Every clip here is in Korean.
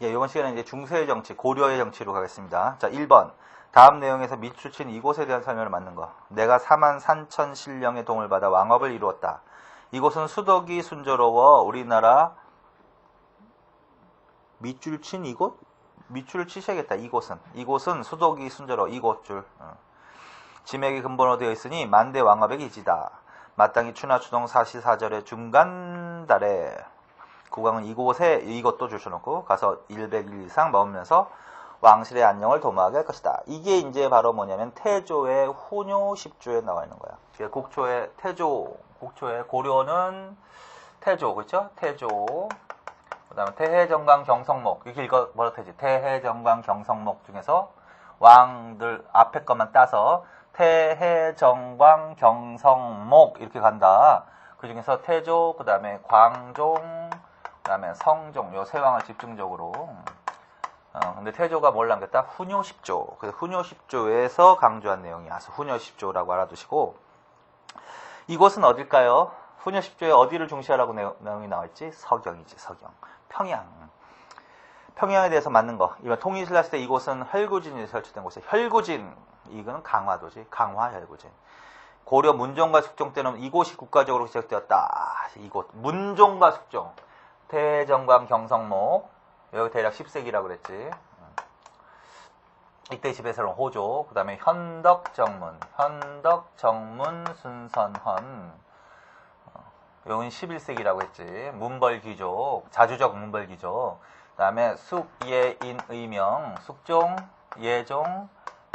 예, 이번 시간에 이제 중세의 정치, 고려의 정치로 가겠습니다. 자, 1번. 다음 내용에서 밑줄 친 이곳에 대한 설명을 맞는 거. 내가 43,000 신령의 도움을 받아 왕업을 이루었다. 이곳은 수덕이 순조로워 우리나라 밑줄 친 이곳? 밑줄을 치셔야겠다. 이곳은 수덕이 순조로워 이곳줄. 지맥이 근본으로 되어 있으니 만대 왕업의 기지다. 마땅히 추나 추동 사시사절의 중간 달에 국왕은 이곳에 이것도 주셔놓고 가서 100일 이상 머물면서 왕실의 안녕을 도모하게 할 것이다. 이게 이제 바로 뭐냐면 태조의 후뇨 10조에 나와 있는 거야. 국초의 태조, 국초의 고려는 태조, 그렇죠? 태조. 그다음에 태해정강 경성목 이렇게 읽어 버려 되지. 태해정강 경성목 중에서 왕들 앞에 것만 따서 태해정광 경성목 이렇게 간다. 그 중에서 태조, 그 다음에 광종, 그 다음에 성종, 요 세 왕을 집중적으로. 근데 태조가 뭘 남겼다? 후뇨 10조. 그래서 후뇨 10조에서 강조한 내용이야. 그래서 후뇨 10조라고 알아두시고. 이곳은 어딜까요? 후뇨 10조에 어디를 중시하라고 내용이 나와있지? 서경이지, 서경. 평양. 평양에 대해서 맞는 거. 이번 통일신라 때 이곳은 혈구진이 설치된 곳이에요. 혈구진. 이거는 강화도지. 강화 혈구진. 고려 문종과 숙종 때는 이곳이 국가적으로 시작되었다. 이곳. 문종과 숙종. 태정광 경성목. 여기 대략 10세기라고 그랬지. 이때 집에서는 호조. 그 다음에 현덕정문. 현덕정문 순선헌. 여긴 11세기라고 했지. 문벌귀족. 자주적 문벌귀족. 그 다음에 숙예인의명. 숙종, 예종,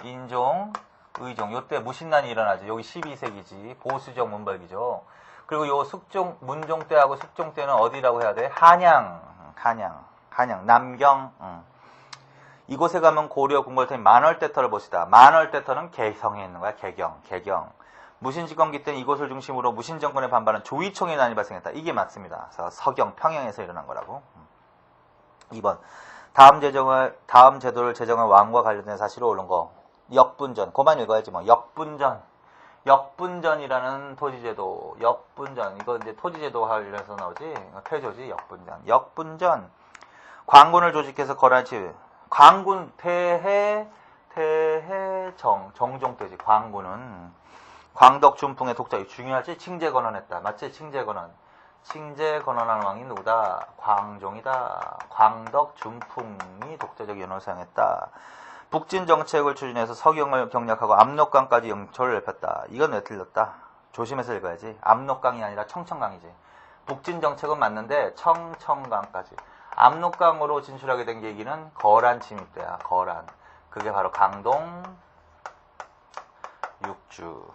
인종, 의종. 요때 무신난이 일어나죠. 여기 12세기지. 보수적 문벌귀족. 그리고 요 숙종, 문종 때하고 숙종 때는 어디라고 해야 돼? 한양, 남경. 이곳에 가면 고려 궁궐터인 만월대터를 보시다. 만월대터는 개성에 있는 거야. 개경. 무신집권기 때는 이곳을 중심으로 무신정권에 반발한 조이총의 난이 발생했다. 이게 맞습니다. 그래서 서경, 평양에서 일어난 거라고. 2번. 다음 제도를 제정한 왕과 관련된 사실을 옳은 거. 역분전. 그만 읽어야지 뭐. 역분전이라는 토지제도. 역분전. 이거 이제 토지제도 관련해서 나오지. 태조지. 역분전. 광군을 조직해서 거란치. 광군 정종 때지. 광군은 광덕 준풍의 독자. 중요하지. 칭제건헌했다. 맞지? 칭제건헌한 왕이 누구다? 광종이다. 광덕 준풍이 독자적 연호를 사용했다. 북진 정책을 추진해서 서경을 경략하고 압록강까지 영토를 넓혔다. 이건 왜 틀렸다? 조심해서 읽어야지. 압록강이 아니라 청천강이지. 북진 정책은 맞는데 청천강까지. 압록강으로 진출하게 된 계기는 거란 침입 때야. 거란. 그게 바로 강동 6주.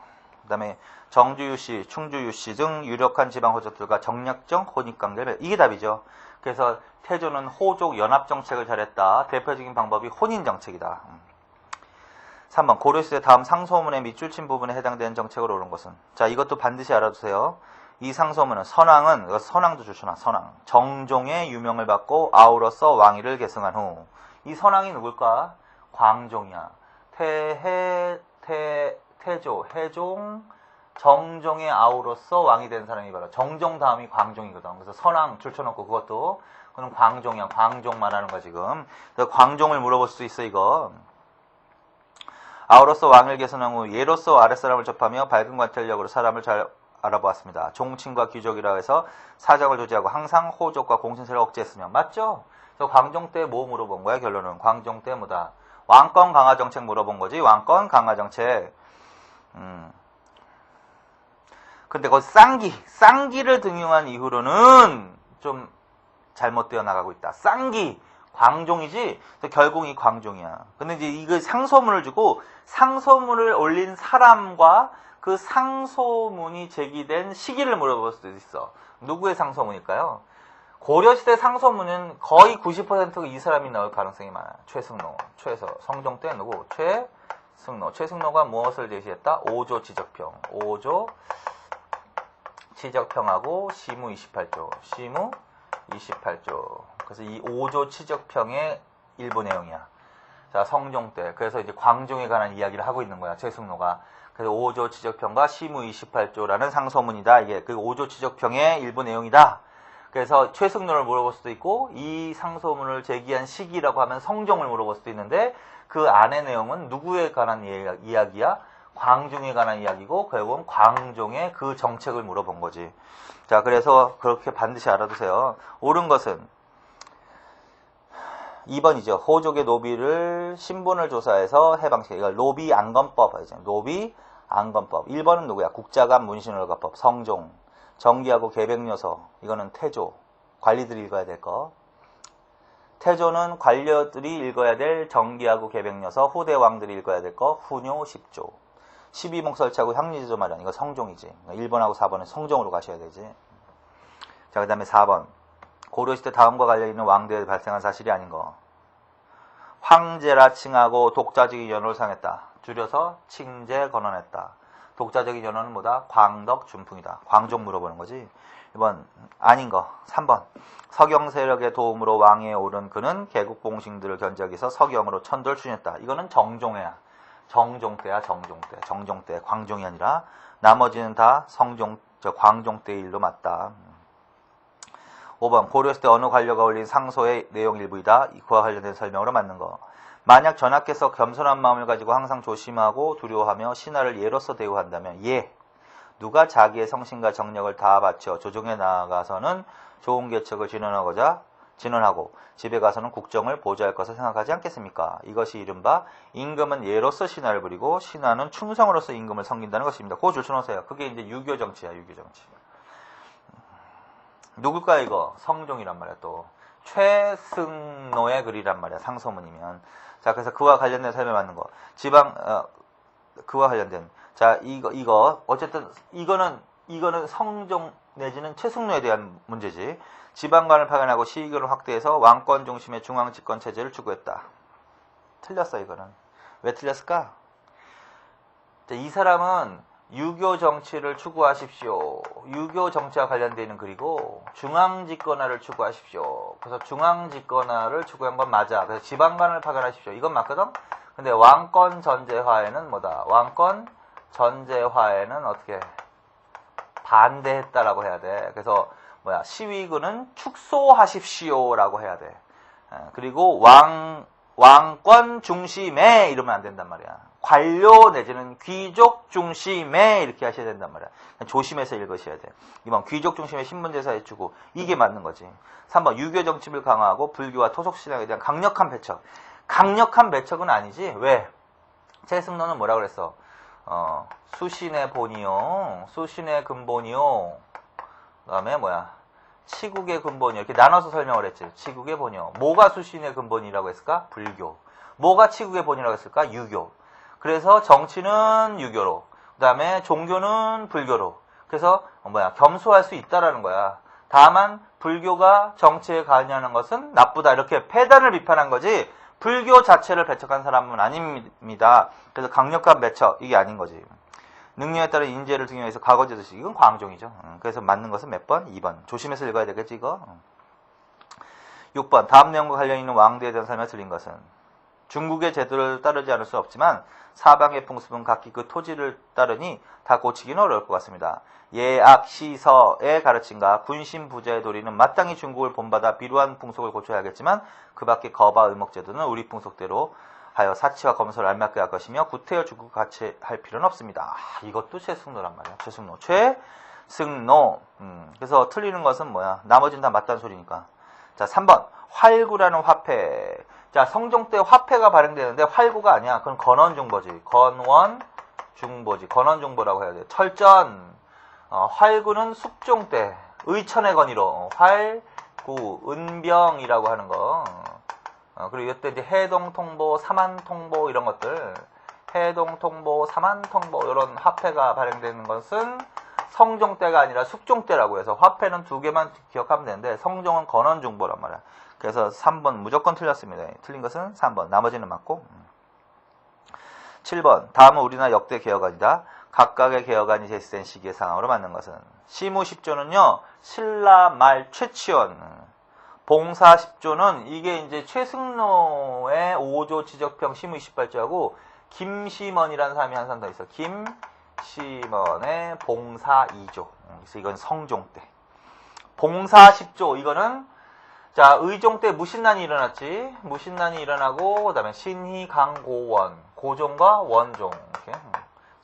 그 다음에 정주 유씨, 충주 유씨 등 유력한 지방 호족들과 정략적 혼입관계를 이게 답이죠. 그래서 태조는 호족 연합 정책을 잘했다. 대표적인 방법이 혼인 정책이다. 3번 고려시대 다음 상소문의 밑줄 친 부분에 해당되는 정책으로 옳은 것은. 자, 이것도 반드시 알아두세요. 이 상소문은 선왕은 선왕도 주시나 선왕 정종의 유명을 받고 아우로서 왕위를 계승한 후 이 선왕이 누굴까? 광종이야. 태조, 해종, 정종의 아우로서 왕이 된 사람이 바로 정종 다음이 광종이거든. 그래서 선왕 줄쳐놓고 그것도 그건 광종이야. 광종 말하는 거야 지금. 그래서 광종을 물어볼 수 있어 이거. 아우로서 왕을 계승한 후 예로서 아랫사람을 접하며 밝은 관찰력으로 사람을 잘 알아보았습니다. 종친과 귀족이라 해서 사정을 조지하고 항상 호족과 공신세를 억제했으며. 맞죠? 그래서 광종 때 뭐 물어본 거야 결론은? 광종 때 뭐다? 왕권 강화 정책 물어본 거지. 왕권 강화 정책. 근데 거기 쌍기를 등용한 이후로는 좀 잘못되어 나가고 있다. 쌍기 광종이지. 결국 이 광종이야. 근데 이제 이거 상소문을 주고 상소문을 올린 사람과 그 상소문이 제기된 시기를 물어볼 수도 있어. 누구의 상소문일까요? 고려시대 상소문은 거의 90%가 이 사람이 나올 가능성이 많아. 최승로, 성종 때 누구? 최승로가 무엇을 제시했다? 5조 지적평. 5조 지적평하고 시무 28조. 그래서 이 5조 지적평의 일부 내용이야. 자, 성종 때. 그래서 이제 광종에 관한 이야기를 하고 있는 거야. 최승로가. 그래서 5조 지적평과 시무 28조라는 상소문이다. 이게 그 5조 지적평의 일부 내용이다. 그래서 최승로를 물어볼 수도 있고 이 상소문을 제기한 시기라고 하면 성종을 물어볼 수도 있는데 그 안의 내용은 누구에 관한 이야기야? 광종에 관한 이야기고 결국은 광종의 그 정책을 물어본 거지. 자, 그래서 그렇게 반드시 알아두세요. 옳은 것은 2번이죠. 호족의 노비를 신분을 조사해서 해방시켜. 이걸 노비안건법. 노비안건법. 1번은 누구야? 국자감 문신월가법. 성종. 정기하고 계백요서. 이거는 태조. 관리들이 읽어야 될 거. 태조는 관료들이 읽어야 될 정기하고 계백요서. 후대 왕들이 읽어야 될 거. 훈요 10조. 12목설치하고 향리제조 마련. 이거 성종이지. 1번하고 4번은 성종으로 가셔야 되지. 자, 그 다음에 4번. 고려시대 다음과 관련있는 왕대에 발생한 사실이 아닌 거. 황제라 칭하고 독자적인 연호를 상했다. 줄여서 칭제 건언했다. 독자적인 연호는 뭐다? 광덕 준풍이다. 광종 물어보는 거지. 2번 아닌 거. 3번 서경 세력의 도움으로 왕위에 오른 그는 개국 봉신들을 견제하기 위해서 서경으로 천도를 추진했다. 이거는 정종이야. 정종 때야. 정종 때. 광종이 아니라 나머지는 다 광종 때의 일로 맞다. 5번 고려시대 어느 관료가 올린 상소의 내용 일부이다. 그와 관련된 설명으로 맞는 거. 만약 전하께서 겸손한 마음을 가지고 항상 조심하고 두려워하며 신하를 예로서 대우한다면 누가 자기의 성신과 정력을 다 바쳐 조정에 나아가서는 좋은 계책을 진언하고 집에 가서는 국정을 보좌할 것을 생각하지 않겠습니까? 이것이 이른바 임금은 예로서 신하를 부리고 신하는 충성으로서 임금을 섬긴다는 것입니다. 그거 줄쳐놓으세요. 그게 이제 유교 정치야. 유교 정치. 누굴까 이거? 성종이란 말이야. 또 최승노의 글이란 말이야. 상소문이면. 자, 그래서 그와 관련된 설명 맞는 거. 그와 관련된. 자, 이거 어쨌든 이거는 성종 내지는 최승노에 대한 문제지. 지방관을 파견하고 시의견을 확대해서 왕권 중심의 중앙 집권 체제를 추구했다. 틀렸어. 이거는. 왜 틀렸을까? 자, 이 사람은 유교 정치를 추구하십시오. 유교 정치와 관련되어 있는 글이고 중앙집권화를 추구하십시오. 그래서 중앙집권화를 추구한 건 맞아. 그래서 지방관을 파견하십시오. 이건 맞거든? 근데 왕권 전제화에는 뭐다? 왕권 전제화에는 어떻게 반대했다라고 해야 돼. 그래서 시위군은 축소하십시오라고 해야 돼. 그리고 왕권 중심에 이러면 안 된단 말이야. 관료 내지는 귀족 중심에 이렇게 하셔야 된단 말이야. 조심해서 읽으셔야 돼. 2번 귀족 중심의 신분제사에 주고 이게 맞는 거지. 3번 유교 정치를 강화하고 불교와 토속신앙에 대한 강력한 배척. 강력한 배척은 아니지. 왜? 최승로는 뭐라 그랬어? 수신의 본이요. 수신의 근본이요. 그 다음에 치국의 근본이요. 이렇게 나눠서 설명을 했지. 치국의 본이요. 뭐가 수신의 근본이라고 했을까? 불교. 뭐가 치국의 본이라고 했을까? 유교. 그래서 정치는 유교로, 그 다음에 종교는 불교로. 그래서 겸소할 수 있다라는 거야. 다만 불교가 정치에 관여하는 것은 나쁘다. 이렇게 폐단을 비판한 거지 불교 자체를 배척한 사람은 아닙니다. 그래서 강력한 배척 이게 아닌 거지. 능력에 따른 인재를 등용해서 과거제도식. 이건 광종이죠. 그래서 맞는 것은 몇 번? 2번. 조심해서 읽어야 되겠지 이거. 6번. 다음 내용과 관련 있는 왕대에 대한 설명을 드린 것은 중국의 제도를 따르지 않을 수 없지만 사방의 풍습은 각기 그 토지를 따르니 다 고치기는 어려울 것 같습니다. 예악 시서의 가르침과 군신 부자의 도리는 마땅히 중국을 본받아 비루한 풍속을 고쳐야겠지만 그 밖에 거바 의목제도는 우리 풍속대로 하여 사치와 검소를 알맞게 할 것이며 구태여 중국 같이 할 필요는 없습니다. 이것도 최승노란 말이야. 최승노. 그래서 틀리는 것은 나머지는 다 맞다는 소리니까. 자, 3번 활구라는 화폐. 자, 성종 때 화폐가 발행되는데 활구가 아니야. 그건 건원중보지. 건원중보라고 해야 돼. 철전. 활구는 숙종 때 의천의 건의로 활구, 은병이라고 하는 거. 그리고 이때 이제 해동통보, 사만통보 이런 것들. 해동통보, 사만통보 이런 화폐가 발행되는 것은 성종 때가 아니라 숙종 때라고 해서 화폐는 두 개만 기억하면 되는데 성종은 건원중보란 말이야. 그래서 3번 무조건 틀렸습니다. 틀린 것은 3번. 나머지는 맞고. 7번. 다음은 우리나라 역대 개혁안이다. 각각의 개혁안이 제시된 시기의 상황으로 맞는 것은 시무 10조는요. 신라 말 최치원. 봉사 10조는 이게 이제 최승로의 5조 지적평 시무 28조하고 김시먼이라는 사람이 한 사람 더 있어. 김시먼의 봉사 2조. 그래서 이건 성종 때. 봉사 10조 이거는 자 의종 때 무신난이 일어났지. 무신난이 일어나고 그다음에 신희강고원 고종과 원종 이렇게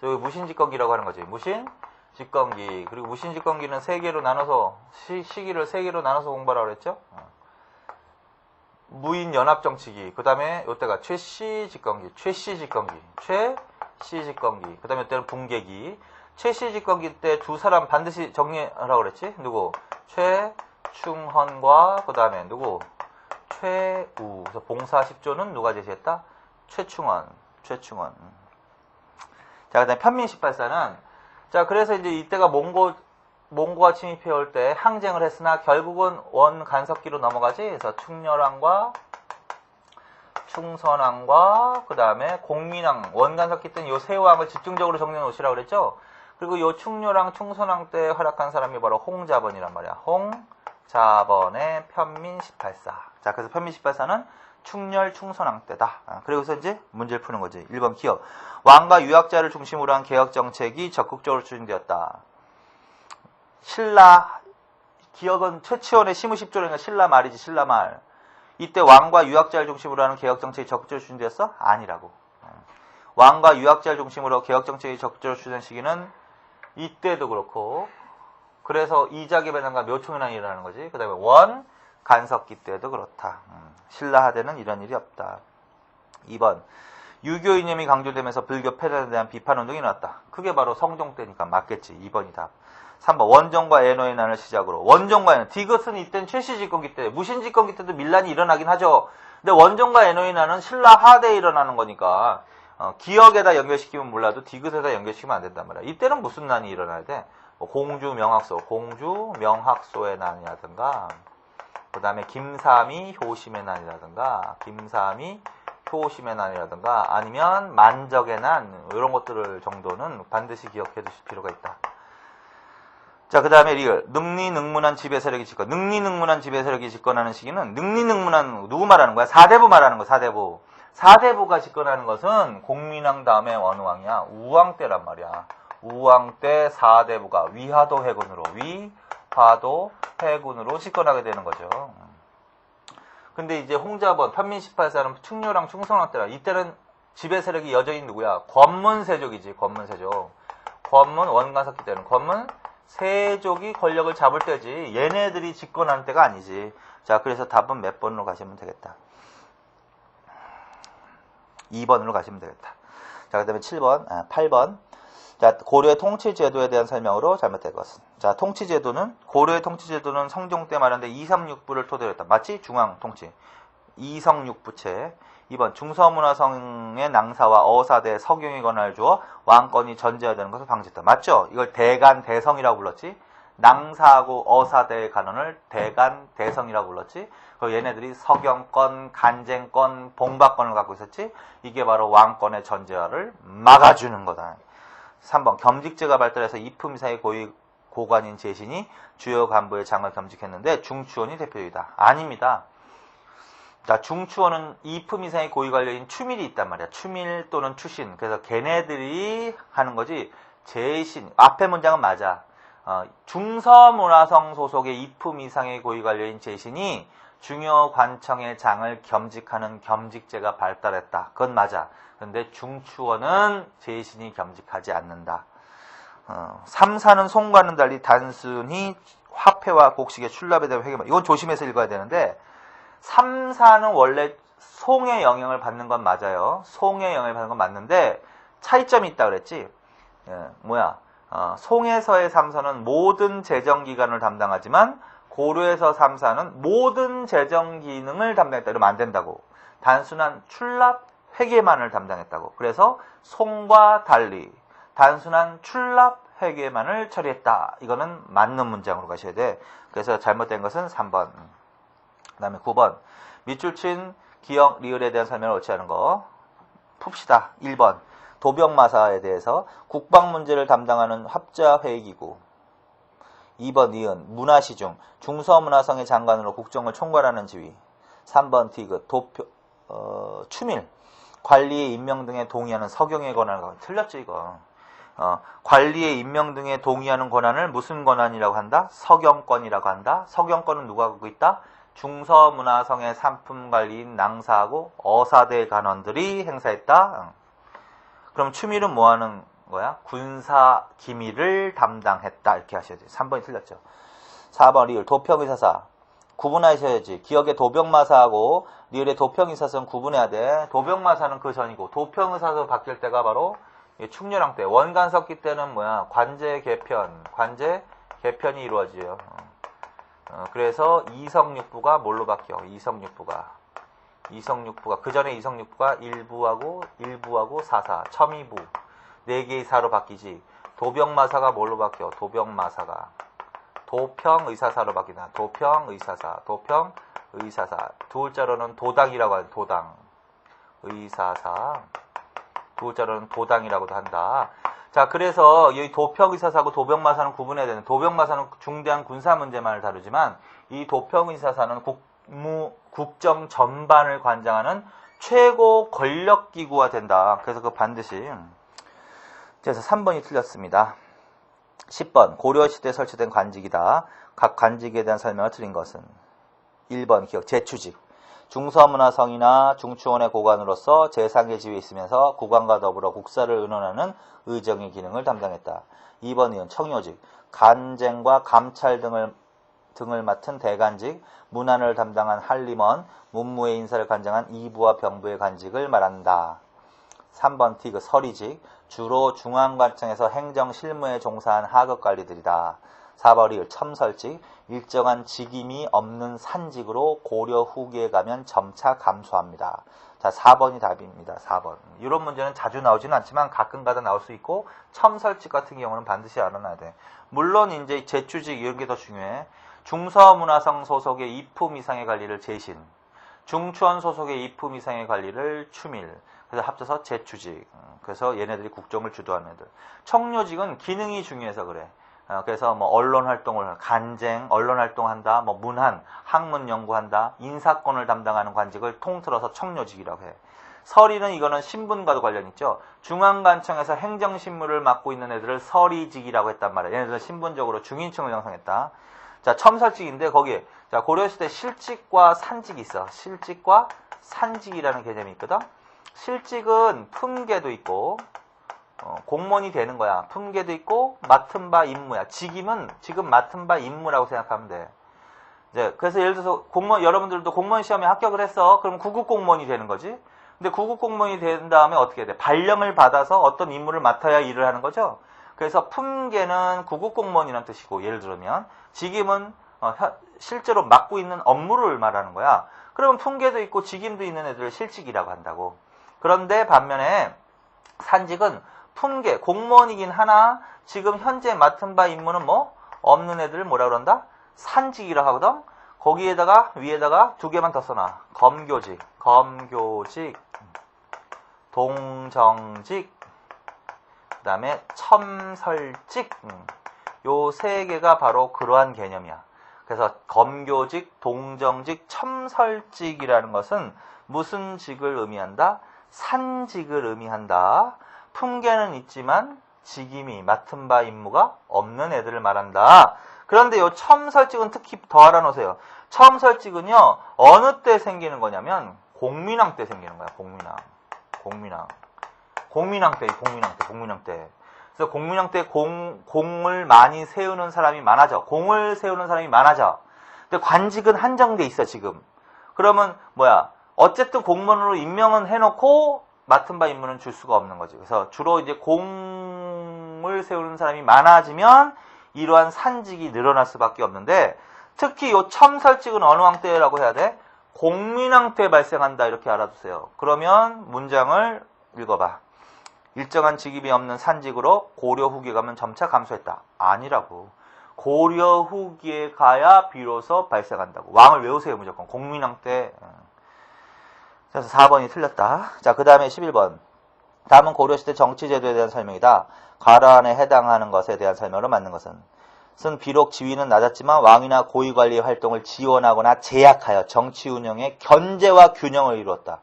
여기 무신직권기라고 하는 거지. 무신직권기. 그리고 무신직권기는 세 개로 나눠서 시기를 세 개로 나눠서 공부하라고 그랬죠. 무인연합정치기. 그 다음에 이때가 최씨직권기. 최씨직권기. 최씨직권기. 그 다음에 이때는 붕괴기. 최씨직권기 때 두 사람 반드시 정리하라고 그랬지. 누구? 최충헌과 그 다음에 누구? 최우. 그래서 봉사 10조는 누가 제시했다? 최충헌. 자, 그 다음에 편민 18사는 자, 그래서 이제 이때가 몽고가 침입해 올 때 항쟁을 했으나 결국은 원간섭기로 넘어가지. 그래서 충렬왕과 충선왕과 그 다음에 공민왕 원간섭기 때는 요 세 왕을 집중적으로 정리해 놓으시라고 그랬죠. 그리고 요 충렬왕 충선왕 때 활약한 사람이 바로 홍자번이란 말이야. 홍자번의 편민 18사. 자, 그래서 편민 18사는 충렬 충선왕 때다. 그리고서 이제 문제를 푸는 거지. 1번 기억. 왕과 유학자를 중심으로 한 개혁 정책이 적극적으로 추진되었다. 신라 기억은 최치원의 시무십조라니까 신라 말이지. 신라 말. 이때 왕과 유학자를 중심으로 하는 개혁 정책이 적극적으로 추진되었어? 아니라고. 왕과 유학자를 중심으로 개혁 정책이 적극적으로 추진된 시기는 이때도 그렇고 그래서 이자개변난과 묘총이란 일이 일어나는 거지. 그 다음에 원 간섭기 때도 그렇다. 신라 하대는 이런 일이 없다. 2번 유교 이념이 강조되면서 불교 폐단에 대한 비판운동이 일어났다. 그게 바로 성종 때니까 맞겠지. 2번이 답. 3번 원종과 애노의 난을 시작으로 원종과 애노 디귿은 이때는 최씨집권기 때 무신집권기 때도 밀란이 일어나긴 하죠. 근데 원종과 애노의 난은 신라 하대에 일어나는 거니까 기억에다 연결시키면 몰라도 디귿에다 연결시키면 안 된단 말이야. 이때는 무슨 난이 일어나야 돼? 공주 명학소의 난이라든가 그 다음에 김삼이 효심의 난이라든가 아니면 만적의 난 이런 것들을 정도는 반드시 기억해 두실 필요가 있다. 자, 그 다음에 리을 능리능문한 지배세력이 집권. 능리능문한 지배세력이 집권하는 시기는 능리능문한 누구 말하는 거야? 사대부 말하는 거야. 사대부. 사대부가 집권하는 것은 공민왕 다음에 원왕이야. 우왕 때란 말이야. 우왕 때 사대부가 위화도 해군으로 집권하게 되는 거죠. 근데 이제 홍자번, 편민 18사는 충렬왕, 충선왕 때라. 이때는 지배세력이 여전히 누구야? 권문세족이지. 권문세족. 권문 원간섭기 때는 권문세족이 권력을 잡을 때지. 얘네들이 집권하는 때가 아니지. 자, 그래서 답은 몇 번으로 가시면 되겠다. 2번으로 가시면 되겠다. 자, 그 다음에 8번. 자, 고려의 통치제도에 대한 설명으로 잘못된 것은. 자, 고려의 통치제도는 성종 때 말하는데 236부를 토대로 했다. 맞지? 중앙통치. 이성육부체. 2번, 중서문화성의 낭사와 어사대 서경의 권한을 주어 왕권이 전제되는 것을 방지했다. 맞죠? 이걸 대간대성이라고 불렀지? 낭사하고 어사대의 간원을 대간대성이라고 불렀지? 그리고 얘네들이 서경권, 간쟁권, 봉박권을 갖고 있었지? 이게 바로 왕권의 전제화를 막아주는 거다. 3번, 겸직제가 발달해서 이품 이상의 고관인 제신이 주요 간부의 장을 겸직했는데 중추원이 대표적이다. 아닙니다. 자, 중추원은 이품 이상의 고위 관료인 추밀이 있단 말이야. 추밀 또는 추신. 그래서 걔네들이 하는 거지. 제신. 앞에 문장은 맞아. 중서문화성 소속의 이품 이상의 고위 관료인 제신이 중요 관청의 장을 겸직하는 겸직제가 발달했다. 그건 맞아. 그런데 중추원은 제신이 겸직하지 않는다. 3사는 송과는 달리 단순히 화폐와 곡식의 출납에 대한 회계만. 이건 조심해서 읽어야 되는데 3사는 원래 송의 영향을 받는 건 맞아요. 송의 영향을 받는 건 맞는데 차이점이 있다 그랬지. 송에서의 3사는 모든 재정기관을 담당하지만 고려에서 3사는 모든 재정 기능을 담당했다. 이러면 안 된다고. 단순한 출납 회계만을 담당했다고. 그래서 송과 달리 단순한 출납 회계만을 처리했다. 이거는 맞는 문장으로 가셔야 돼. 그래서 잘못된 것은 3번. 그 다음에 9번. 밑줄 친 기역, 리을에 대한 설명을 옳지 않은 거 풉시다. 1번. 도병마사에 대해서 국방 문제를 담당하는 합자회의기구. 2번 니은 문화시중 중서문화성의 장관으로 국정을 총괄하는 지위. 3번 디귿 추밀 관리의 임명 등에 동의하는 서경의 권한을 갖고. 틀렸죠 이거. 관리에 임명 등에 동의하는 권한을 무슨 권한이라고 한다? 서경권이라고 한다. 서경권은 누가 갖고 있다? 중서문화성의 상품관리인 낭사하고 어사대 간원들이 행사했다. 그럼 추밀은 뭐 하는 거야? 군사 기밀을 담당했다. 이렇게 하셔야 돼요. 3번이 틀렸죠. 4번 리을 도평의사사. 구분하셔야지. 기억의 도병마사하고 리을의 도평의사사는 구분해야 돼. 도병마사는 그 전이고 도평의사사로 바뀔 때가 바로 충렬왕 때. 원간석기 때는 뭐야? 관제 개편이 이루어져요. 그래서 이성육부가 뭘로 바뀌어? 이성육부가 그 전에 이성육부가 일부하고 사사, 첨의부 4개의 사로 바뀌지. 도병마사가 뭘로 바뀌어? 도병마사가 도평의사사로 바뀌나. 도평의사사. 두 글자로는 도당이라고 하는 도당. 의사사. 두 글자로는 도당이라고도 한다. 자, 그래서 이 도평의사사하고 도병마사는 구분해야 되는. 도병마사는 중대한 군사 문제만을 다루지만 이 도평의사사는 국정 전반을 관장하는 최고 권력기구가 된다. 그래서 그 반드시. 그래서 3번이 틀렸습니다. 10번 고려시대에 설치된 관직이다. 각 관직에 대한 설명을 드린 것은 1번 기억 제추직. 중서문화성이나 중추원의 고관으로서 재상의 지위에 있으면서 국왕과 더불어 국사를 의논하는 의정의 기능을 담당했다. 2번 의원 청요직. 간쟁과 감찰 등을 맡은 대간직, 문안을 담당한 한림원, 문무의 인사를 관장한 이부와 병부의 관직을 말한다. 3번 티그 서리직. 주로 중앙관청에서 행정실무에 종사한 하급관리들이다. 4번 리을 첨설직. 일정한 직임이 없는 산직으로 고려 후기에 가면 점차 감소합니다. 자, 4번이 답입니다. 4번. 이런 문제는 자주 나오지는 않지만 가끔가다 나올 수 있고 첨설직 같은 경우는 반드시 알아놔야 돼. 물론 이제 제추직 이런 게 더 중요해. 중서문화성 소속의 2품 이상의 관리를 제신, 중추원 소속의 2품 이상의 관리를 추밀. 그래서 합쳐서 제추직. 그래서 얘네들이 국정을 주도하는 애들. 청료직은 기능이 중요해서 그래. 그래서 뭐 언론 활동을 간쟁, 언론 활동한다, 뭐 문한, 학문 연구한다, 인사권을 담당하는 관직을 통틀어서 청료직이라고 해. 서리는 이거는 신분과도 관련 있죠. 중앙관청에서 행정신무를 맡고 있는 애들을 서리직이라고 했단 말이야. 얘네들은 신분적으로 중인층을 형성했다. 자, 첨설직인데 거기에 자, 고려시대 실직과 산직이 있어. 실직과 산직이라는 개념이 있거든. 실직은 품계도 있고 공무원이 되는 거야. 품계도 있고 맡은 바 임무야. 직임은 지금 맡은 바 임무라고 생각하면 돼. 이제 그래서 예를 들어서 공무원 여러분들도 공무원 시험에 합격을 했어. 그럼 구급 공무원이 되는 거지. 근데 구급 공무원이 된 다음에 어떻게 해야 돼? 발령을 받아서 어떤 임무를 맡아야 일을 하는 거죠. 그래서 품계는 구급 공무원이라는 뜻이고 예를 들면 직임은 실제로 맡고 있는 업무를 말하는 거야. 그러면 품계도 있고 직임도 있는 애들을 실직이라고 한다고. 그런데 반면에 산직은 품계, 공무원이긴 하나 지금 현재 맡은 바 임무는 뭐 없는 애들을 뭐라 그런다? 산직이라고 하거든. 거기에다가 위에다가 2개만 더 써놔. 검교직, 동정직, 그 다음에 첨설직. 요 3개가 바로 그러한 개념이야. 그래서 검교직, 동정직, 첨설직이라는 것은 무슨 직을 의미한다? 산직을 의미한다. 품계는 있지만 직임이 맡은 바 임무가 없는 애들을 말한다. 그런데 이 첨설직은 특히 더 알아놓으세요. 첨설직은요 어느 때 생기는 거냐면 공민왕 때 생기는 거야. 공민왕 때. 그래서 공민왕 때 공을 많이 세우는 사람이 많아져. 공을 세우는 사람이 많아져. 근데 관직은 한정돼 있어 지금. 그러면 뭐야? 어쨌든 공무원으로 임명은 해놓고 맡은 바 임무는 줄 수가 없는 거지. 그래서 주로 이제 공을 세우는 사람이 많아지면 이러한 산직이 늘어날 수밖에 없는데 특히 이 첨설직은 어느 왕 때라고 해야 돼? 공민왕 때 발생한다 이렇게 알아두세요. 그러면 문장을 읽어봐. 일정한 직임이 없는 산직으로 고려 후기에 가면 점차 감소했다. 아니라고. 고려 후기에 가야 비로소 발생한다고. 왕을 외우세요 무조건. 공민왕 때. 그래서 4번이 틀렸다. 자, 그 다음에 11번. 다음은 고려시대 정치제도에 대한 설명이다. 가라안에 해당하는 것에 대한 설명으로 맞는 것은 비록 지위는 낮았지만 왕이나 고위관리의 활동을 지원하거나 제약하여 정치 운영의 견제와 균형을 이루었다.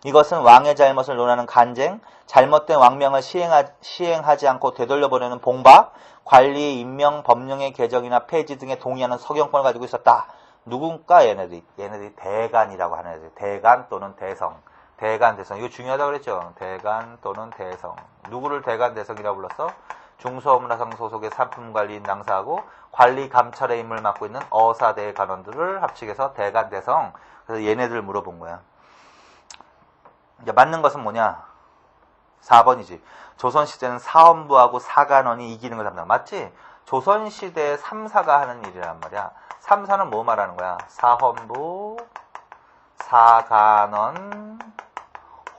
이것은 왕의 잘못을 논하는 간쟁, 잘못된 왕명을 시행하지 않고 되돌려보내는 봉박, 관리, 임명, 법령의 개정이나 폐지 등에 동의하는 서경권을 가지고 있었다. 누군가 얘네들이 대간이라고 하는 애들. 대간 또는 대성. 대간, 대성. 이거 중요하다고 그랬죠. 대간 또는 대성. 누구를 대간, 대성이라고 불렀어? 중서문화성 소속의 상품관리인 낭사하고 관리 감찰의 임무를 맡고 있는 어사대 간원들을 합치게서 대간, 대성. 그래서 얘네들 물어본 거야. 이제 맞는 것은 뭐냐? 4번이지. 조선시대는 사헌부하고 사간원이 이기는 걸 담당. 맞지? 조선시대에 3사가 하는 일이란 말이야. 3사는 뭐 말하는 거야? 사헌부, 사간원,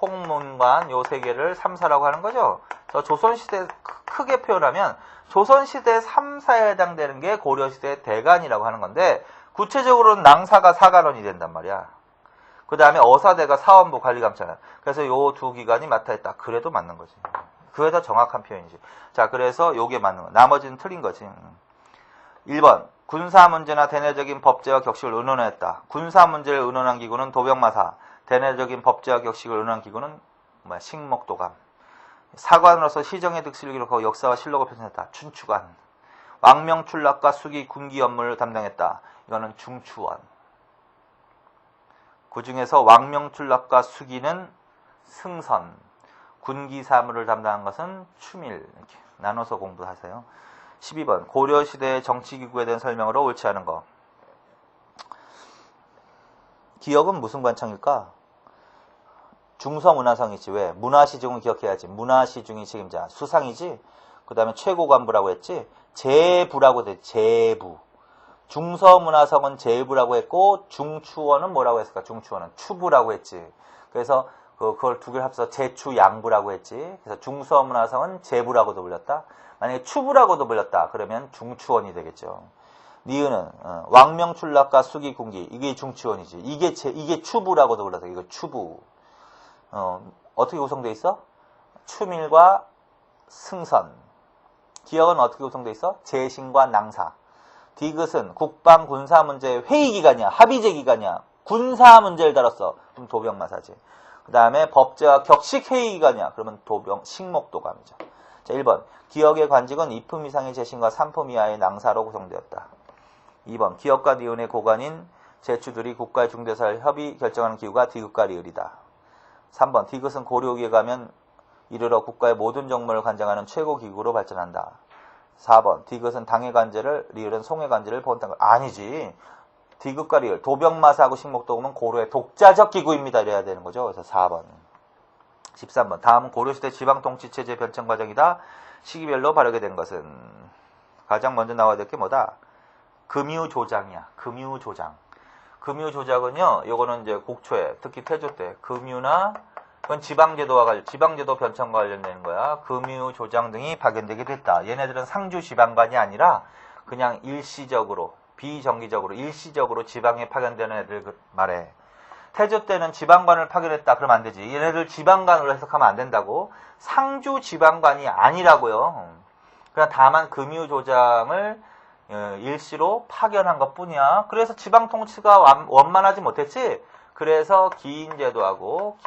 홍문관 요 세 개를 3사라고 하는 거죠. 저 조선시대 크게 표현하면 조선시대 3사에 해당되는 게 고려시대 대간이라고 하는 건데 구체적으로는 낭사가 사간원이 된단 말이야. 그 다음에 어사대가 사헌부 관리감찰. 그래서 요 두 기관이 맡아있다. 그래도 맞는 거지. 그게 더 정확한 표현이지. 자, 그래서 요게 맞는 거. 나머지는 틀린 거지. 1번. 군사 문제나 대내적인 법제와 격식을 의논했다. 군사 문제를 의논한 기구는 도병마사. 대내적인 법제와 격식을 의논한 기구는 식목도감. 사관으로서 시정의 득실을 기록하고 역사와 실록을 편찬했다. 춘추관. 왕명출납과 수기 군기 업무를 담당했다. 이거는 중추원. 그 중에서 왕명출납과 수기는 승선, 군기 사무를 담당한 것은 추밀. 이렇게 나눠서 공부하세요. 12번. 고려시대의 정치기구에 대한 설명으로 옳지 않은 거. 기억은 무슨 관청일까? 중서문화성이지. 왜? 문화시중을 기억해야지. 문화시중이 책임자. 수상이지. 그 다음에 최고관부라고 했지. 제부라고 했지. 제부. 중서문화성은 제부라고 했고 중추원은 뭐라고 했을까? 중추원은 추부라고 했지. 그래서 그걸 두 개를 합쳐서 제추양부라고 했지. 그래서 중서문화성은 제부라고도 불렸다. 만약에 추부라고도 불렸다. 그러면 중추원이 되겠죠. 니은은 왕명출납과 수기군기 이게 중추원이지. 이게 추부라고도 불렀다. 이거 추부. 어떻게 구성되어 있어? 추밀과 승선. 기억은 어떻게 구성되어 있어? 재신과 낭사. 디귿은 국방 군사 문제 회의 기간이야. 합의제 기간이야. 군사 문제를 다뤘어. 그럼 도병마사지. 그 다음에 법제와 격식 회의 기간이야. 그러면 식목도감이죠. 자, 1번. 기억의 관직은 2품 이상의 재신과 3품 이하의 낭사로 구성되었다. 2번. 기억과 니은의 고관인 제추들이 국가의 중대사를 협의 결정하는 기구가 디귿과 리을이다. 3번. 디귿은 고려기에 가면 이르러 국가의 모든 정무를 관장하는 최고 기구로 발전한다. 4번. 디귿은 당의 관제를, 리을은 송의 관제를 본다는 거. 아니지. 디귿과 리을, 도병마사하고 식목도금은 고려의 독자적 기구입니다. 이래야 되는 거죠. 그래서 4번. 13번. 다음은 고려시대 지방통치체제 변천 과정이다. 시기별로 발효게 된 것은 가장 먼저 나와야 될 게 뭐다? 금유조장이야. 금유조장. 금유조장은요. 요거는 이제 곡초에 특히 태조 때 금유나 그건 지방제도 변천과 관련되는 거야. 금유조장 등이 파견되게 됐다. 얘네들은 상주 지방관이 아니라 그냥 일시적으로, 비정기적으로, 일시적으로 지방에 파견되는 애들 말해. 태조 때는 지방관을 파견했다. 그러면 안 되지. 얘네들 지방관으로 해석하면 안 된다고. 상주 지방관이 아니라고요. 그냥 다만 금유조장을 일시로 파견한 것 뿐이야. 그래서 지방통치가 원만하지 못했지. 그래서 기인제도하고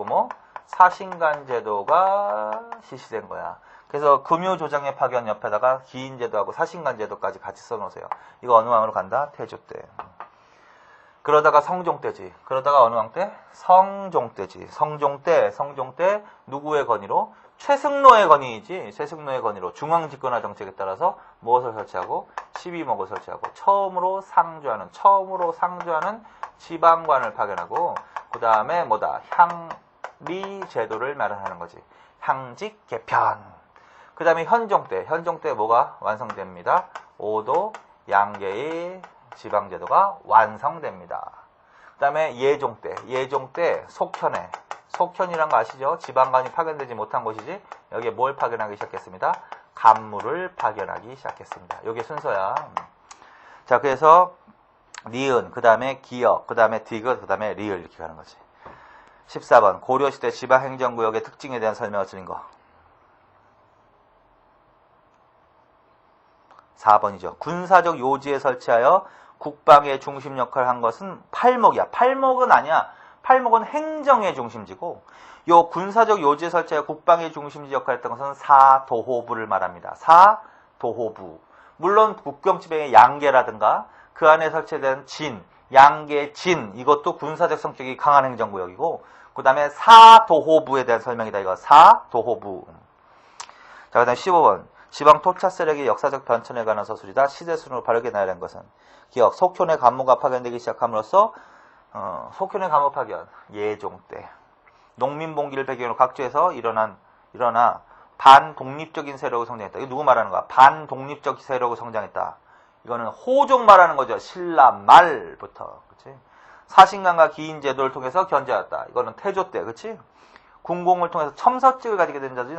뭐 사신관제도가 실시된 거야. 그래서 금유조장의 파견 옆에다가 기인제도하고 사신관제도까지 같이 써놓으세요. 이거 어느 왕으로 간다? 태조 때. 그러다가 성종 때지. 그러다가 어느 왕 때? 성종 때지. 성종 때 누구의 건의로? 최승로의 건의이지. 최승로의 건의로 중앙집권화 정책에 따라서 무엇을 설치하고? 12목을 설치하고 처음으로 상주하는 지방관을 파견하고 그 다음에 뭐다? 향리 제도를 마련하는 거지. 향직 개편. 그 다음에 현종 때 뭐가 완성됩니다? 5도 양계의 지방제도가 완성됩니다. 그 다음에 예종 때 속현이란 거 아시죠? 지방관이 파견되지 못한 곳이지. 여기에 뭘 파견하기 시작했습니다? 간무를 파견하기 시작했습니다. 이게 순서야. 자, 그래서 니은, 그 다음에 기역, 그 다음에 디귿, 그 다음에 리을 이렇게 가는 거지. 14번. 고려시대 지방행정구역의 특징에 대한 설명을 드린 거. 4번이죠. 군사적 요지에 설치하여 국방의 중심 역할을 한 것은 팔목이야. 팔목은 아니야. 팔목은 행정의 중심지고 요 군사적 요지의 설치와 국방의 중심지 역할을 했던 것은 사도호부를 말합니다. 사도호부. 물론 국경지배의 양계라든가 그 안에 설치된 진, 양계, 진 이것도 군사적 성격이 강한 행정구역이고 그 다음에 사도호부에 대한 설명이다. 이거 사도호부. 자, 그 다음에 15번. 지방 토착 세력의 역사적 변천에 관한 서술이다. 시대순으로 바르게 나열한 것은 기억. 속현의 간무가 파견되기 시작함으로써 속현의 간무 파견 예종 때 농민봉기를 배경으로 각지에서 일어나 반독립적인 세력으로 성장했다. 이거 누구 말하는 거야? 반독립적 세력으로 성장했다. 이거는 호종 말하는 거죠. 신라 말부터. 그치? 사신관과 기인제도를 통해서 견제했다. 이거는 태조 때. 그치? 군공을 통해서 첨설직을 가지게 된 자들이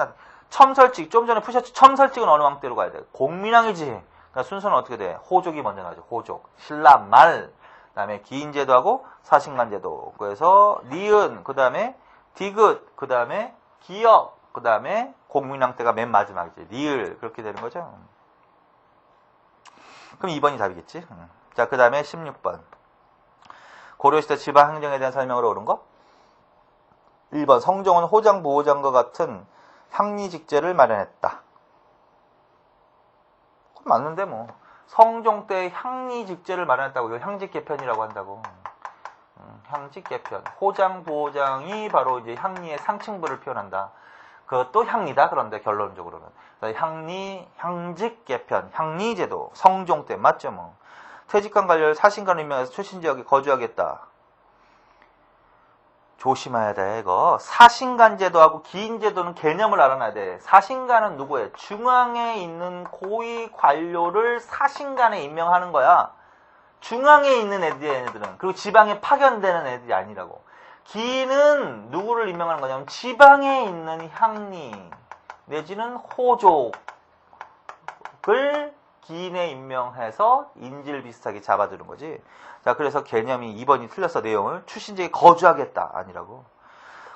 첨설직. 좀 전에 푸셨지? 첨설직은 어느 왕 때로 가야 돼? 공민왕이지. 그러니까 순서는 어떻게 돼? 호족이 먼저 나죠. 호족. 신라 말. 그 다음에 기인제도하고 사신관제도. 그래서 니은. 그 다음에 디귿. 그 다음에 기역. 그 다음에 공민왕 때가 맨 마지막이지. 리을. 그렇게 되는 거죠. 그럼 2번이 답이겠지. 자, 그 다음에 16번. 고려시대 지방행정에 대한 설명으로 옳은 거? 1번. 성종은 호장, 부호장과 같은 향리직제를 마련했다. 그건 맞는데 뭐. 성종 때 향리직제를 마련했다고. 이거 향직개편이라고 한다고. 향직개편. 호장, 부호장이 바로 이제 향리의 상층부를 표현한다. 그것도 향리다. 그런데 결론적으로는. 향직개편, 향리제도. 성종 때 맞죠 뭐. 퇴직한 관료를 사신관을 임명해서 출신 지역에 거주하겠다. 조심해야 돼 이거. 사신관 제도하고 기인 제도는 개념을 알아놔야 돼. 사신관은 누구예요? 중앙에 있는 고위 관료를 사신관에 임명하는 거야. 중앙에 있는 애들이야 얘네들은. 그리고 지방에 파견되는 애들이 아니라고. 기인은 누구를 임명하는 거냐면 지방에 있는 향리 내지는 호족을 기인에 임명해서 인질 비슷하게 잡아주는 거지. 자, 그래서 개념이 2번이 틀렸어. 내용을. 출신지에 거주하겠다. 아니라고.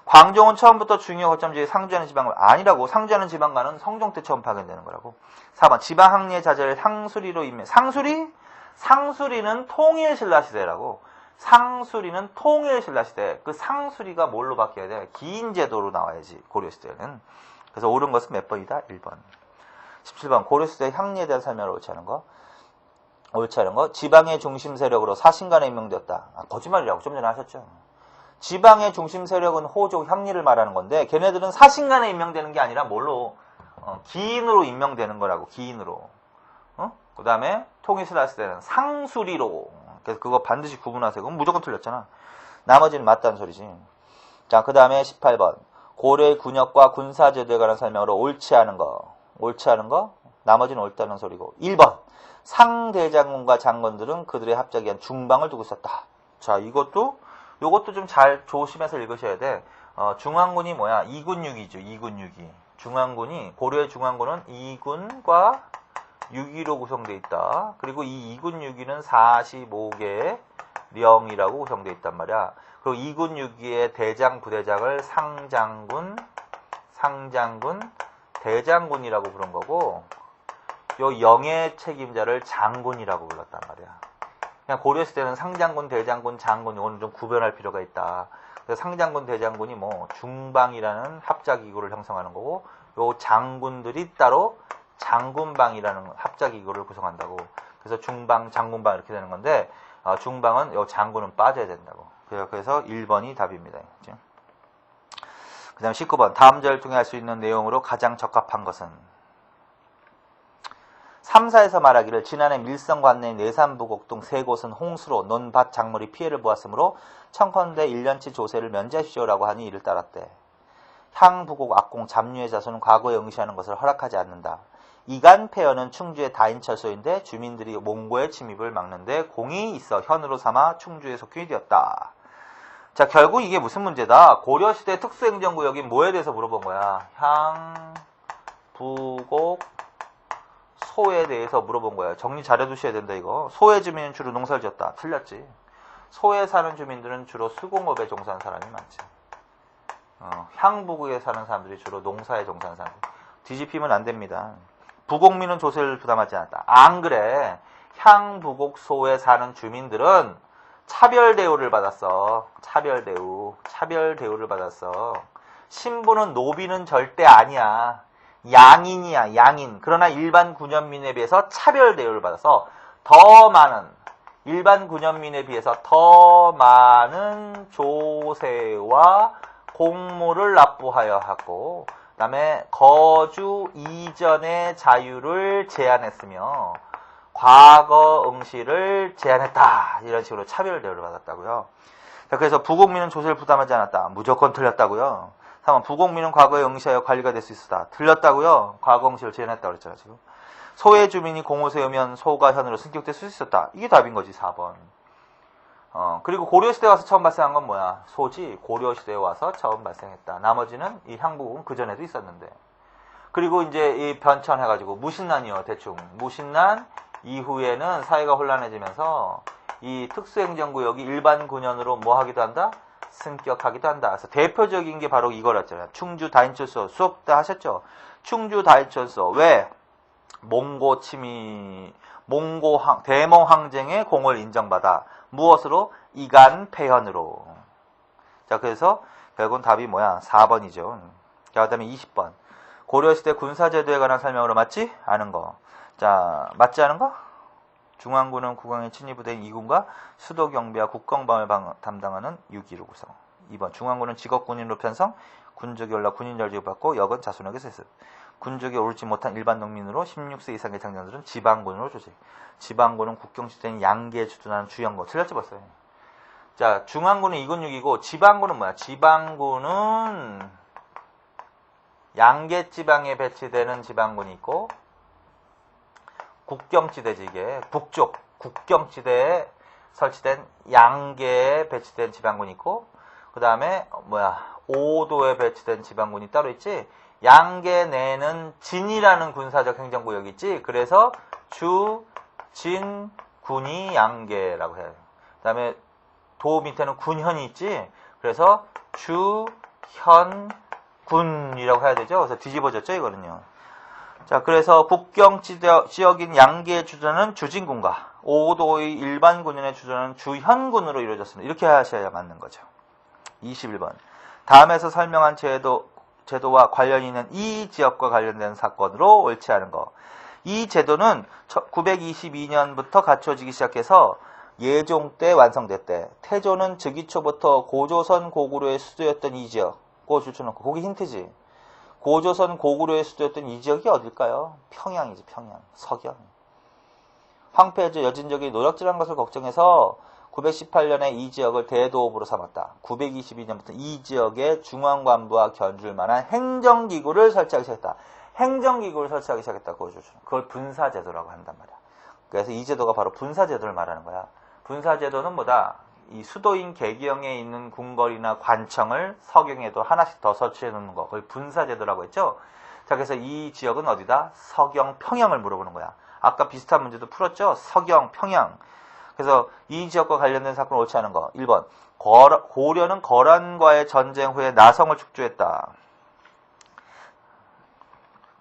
광종은 처음부터 중요 거점지에 상주하는 지방을 아니라고. 상주하는 지방관은 성종 때 처음 파견되는 거라고. 4번. 지방 항리의 자제를 상수리로 임명. 상수리? 상수리는 통일신라시대라고. 상수리는 통일신라시대. 그 상수리가 뭘로 바뀌어야 돼? 기인제도로 나와야지. 고려시대는. 그래서 옳은 것은 몇 번이다? 1번. 17번. 고려시대 향리에 대한 설명을 옳지 않은 거. 옳지 않은 거. 지방의 중심 세력으로 사신관에 임명되었다. 거짓말이라고 좀 전에 하셨죠. 지방의 중심 세력은 호족, 향리를 말하는 건데 걔네들은 사신관에 임명되는 게 아니라 뭘로? 기인으로 임명되는 거라고. 기인으로. 그 다음에 통일신라시대는 상수리로. 그래서 그거 반드시 구분하세요. 그건 무조건 틀렸잖아. 나머지는 맞다는 소리지. 자, 그 다음에 18번. 고려의 군역과 군사제도에 관한 설명으로 옳지 않은 거. 옳지 않은 거? 나머지는 옳다는 소리고. 1번. 상대장군과 장군들은 그들의 합작에 한 중방을 두고 있었다. 자, 요것도 좀 잘 조심해서 읽으셔야 돼. 중앙군이 뭐야? 2군 6위죠. 2군 6위. 중앙군이, 고려의 중앙군은 2군과 6위로 구성되어 있다. 그리고 이 2군 6위는 45개의 령이라고 구성되어 있단 말이야. 그리고 2군 6위의 대장, 부대장을 상장군, 대장군이라고 부른 거고, 요 영의 책임자를 장군이라고 불렀단 말이야. 그냥 고려시대는 상장군, 대장군, 장군, 이거는 좀 구별할 필요가 있다. 그래서 상장군, 대장군이 뭐 중방이라는 합작기구를 형성하는 거고, 요 장군들이 따로 장군방이라는 합작기구를 구성한다고. 그래서 중방, 장군방 이렇게 되는 건데, 중방은 요 장군은 빠져야 된다고. 그래서 1번이 답입니다. 그 다음 19번. 다음 절을 통해 알 수 있는 내용으로 가장 적합한 것은 3사에서 말하기를 지난해 밀성 관내 내산부곡 등 세 곳은 홍수로 논밭 작물이 피해를 보았으므로 청컨대 1년치 조세를 면제하십시오라고 하니 이를 따랐대. 향부곡 악공 잡류의 자손은 과거에 응시하는 것을 허락하지 않는다. 이간 폐허는 충주의 다인철소인데 주민들이 몽고의 침입을 막는데 공이 있어 현으로 삼아 충주에 속균이 되었다. 자, 결국 이게 무슨 문제다? 고려시대 특수행정구역인 뭐에 대해서 물어본 거야? 향, 부곡, 소에 대해서 물어본 거야. 정리 잘해두셔야 된다 이거. 소의 주민은 주로 농사를 지었다. 틀렸지. 소에 사는 주민들은 주로 수공업에 종사하는 사람이 많지. 향부곡에 사는 사람들이 주로 농사에 종사하는 사람들. 뒤집히면 안 됩니다. 부곡민은 조세를 부담하지 않았다. 안 그래. 향부곡 소에 사는 주민들은 차별 대우를 받았어. 차별 대우를 받았어. 신부는 노비는 절대 아니야. 양인이야, 양인. 그러나 일반 군현민에 비해서 차별 대우를 받아서 더 많은, 일반 군현민에 비해서 더 많은 조세와 공물을 납부하여 하고, 그 다음에 거주 이전의 자유를 제한했으며, 과거 응시를 제한했다. 이런 식으로 차별 대우를 받았다고요. 자, 그래서 부국민은 조세를 부담하지 않았다. 무조건 틀렸다고요. 3번 부국민은 과거에 응시하여 관리가 될 수 있었다. 틀렸다고요. 과거 응시를 제한했다고 그랬잖아 지금. 소의 주민이 공호세에 오면 소가 현으로 승격될 수 있었다. 이게 답인 거지 4번. 그리고 고려시대에 와서 처음 발생한 건 뭐야? 소지. 고려시대에 와서 처음 발생했다. 나머지는 이 향부국은 그전에도 있었는데. 그리고 이제 이 변천해가지고 무신난이요. 대충 무신난 이후에는 사회가 혼란해지면서 이 특수행정구역이 일반 군현으로 뭐 하기도 한다? 승격하기도 한다. 그래서 대표적인 게 바로 이거였잖아요. 충주 다인철소 수업 때 하셨죠? 충주 다인철소 왜? 몽고 침이 대몽 항쟁의 공을 인정받아 무엇으로? 이간 폐현으로. 자, 그래서 결국은 답이 뭐야? 4번이죠. 자, 그다음에 20번. 고려시대 군사제도에 관한 설명으로 맞지 않은 거. 자, 맞지 않은 거? 중앙군은 국왕의 친위부대인 2군과 수도경비와 국경방을 담당하는 6.15 구성. 2번 중앙군은 직업군인으로 편성, 군적이 올라 군인절직을 받고 역은 자손에게 세습. 군적이 오르지 못한 일반 농민으로 16세 이상의 장년들은 지방군으로 조직. 지방군은 국경지대인 양계에 주둔하는 주영고. 틀렸지 벌써. 자, 중앙군은 2군 6이고 지방군은 뭐야? 지방군은 양계 지방에 배치되는 지방군이 있고 국경지대지 이게 북쪽 국경지대에 설치된 양계에 배치된 지방군이 있고 그 다음에 뭐야 5도에 배치된 지방군이 따로 있지. 양계 내는 진이라는 군사적 행정구역이 있지. 그래서 주, 진, 군이 양계라고 해요. 그 다음에 도 밑에는 군현이 있지. 그래서 주, 현, 군이라고 해야 되죠. 그래서 뒤집어졌죠 이거는요. 자, 그래서 국경 지역인 양계의 주전은 주진군과 5도의 일반 군인의 주전은 주현군으로 이루어졌습니다. 이렇게 하셔야 맞는 거죠. 21번. 다음에서 설명한 제도와 관련이 있는 이 지역과 관련된 사건으로 옳지 않은 거. 이 제도는 922년부터 갖춰지기 시작해서 예종 때 완성됐대. 태조는 즉위초부터 고조선 고구려의 수도였던 이 지역. 그거 줄쳐놓고. 거기 힌트지. 고조선 고구려의 수도였던 이 지역이 어딜까요? 평양이지, 평양. 석영. 황폐해져 여진족이 노력질한 것을 걱정해서 918년에 이 지역을 대도읍으로 삼았다. 922년부터 이 지역에 중앙관부와 견줄 만한 행정기구를 설치하기 시작했다. 행정기구를 설치하기 시작했다. 그걸 분사제도라고 한단 말이야. 그래서 이 제도가 바로 분사제도를 말하는 거야. 분사제도는 뭐다? 이 수도인 개경에 있는 궁궐이나 관청을 서경에도 하나씩 더 설치해 놓는 거. 그걸 분사제도라고 했죠. 자, 그래서 이 지역은 어디다? 서경, 평양을 물어보는 거야. 아까 비슷한 문제도 풀었죠. 서경, 평양. 그래서 이 지역과 관련된 사건을 옳지 않은 거. 1번. 고려는 거란과의 전쟁 후에 나성을 축조했다.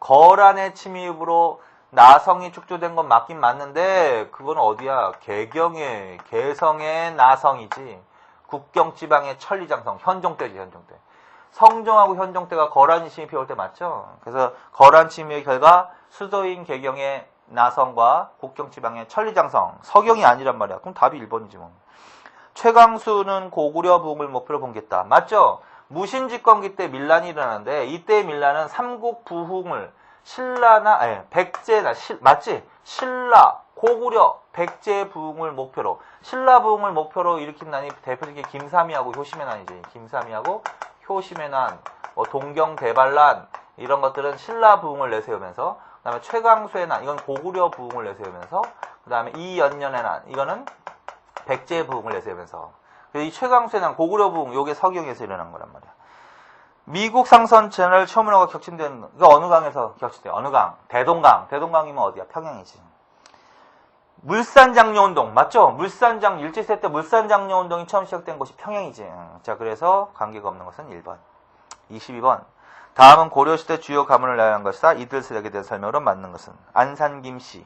거란의 침입으로 나성이 축조된 건 맞긴 맞는데 그건 어디야? 개성의 나성이지. 국경지방의 천리장성. 현종때지, 현종때. 성종하고 현종때가 거란이 침입해 올 때 맞죠? 그래서 거란 침입의 결과 수도인 개경의 나성과 국경지방의 천리장성. 서경이 아니란 말이야. 그럼 답이 1번이지 뭐. 최강수는 고구려 부흥을 목표로 봉기했다. 맞죠? 무신집권기 때 밀란이 일어나는데 이때 밀란은 삼국 부흥을 맞지? 신라, 고구려, 백제 부흥을 목표로. 신라 부흥을 목표로 일으킨 난이 대표적인 김삼이하고 효심의 난이지. 김삼이하고 효심의 난, 동경대반란 이런 것들은 신라 부흥을 내세우면서 그 다음에 최강수의 난, 이건 고구려 부흥을 내세우면서 그 다음에 이연년의 난, 이거는 백제 부흥을 내세우면서 이 최강수의 난, 고구려 부흥, 요게 서경에서 일어난 거란 말이야. 미국 상선 채널 처음으로 격침된, 이거 어느 강에서 격침돼? 어느 강? 대동강. 대동강이면 어디야? 평양이지. 물산장려운동. 맞죠? 일제시대 때 물산장려운동이 처음 시작된 곳이 평양이지. 자, 그래서 관계가 없는 것은 1번. 22번. 다음은 고려시대 주요 가문을 나열한 것이다. 이들 세력에 대한 설명으로 맞는 것은 안산김씨,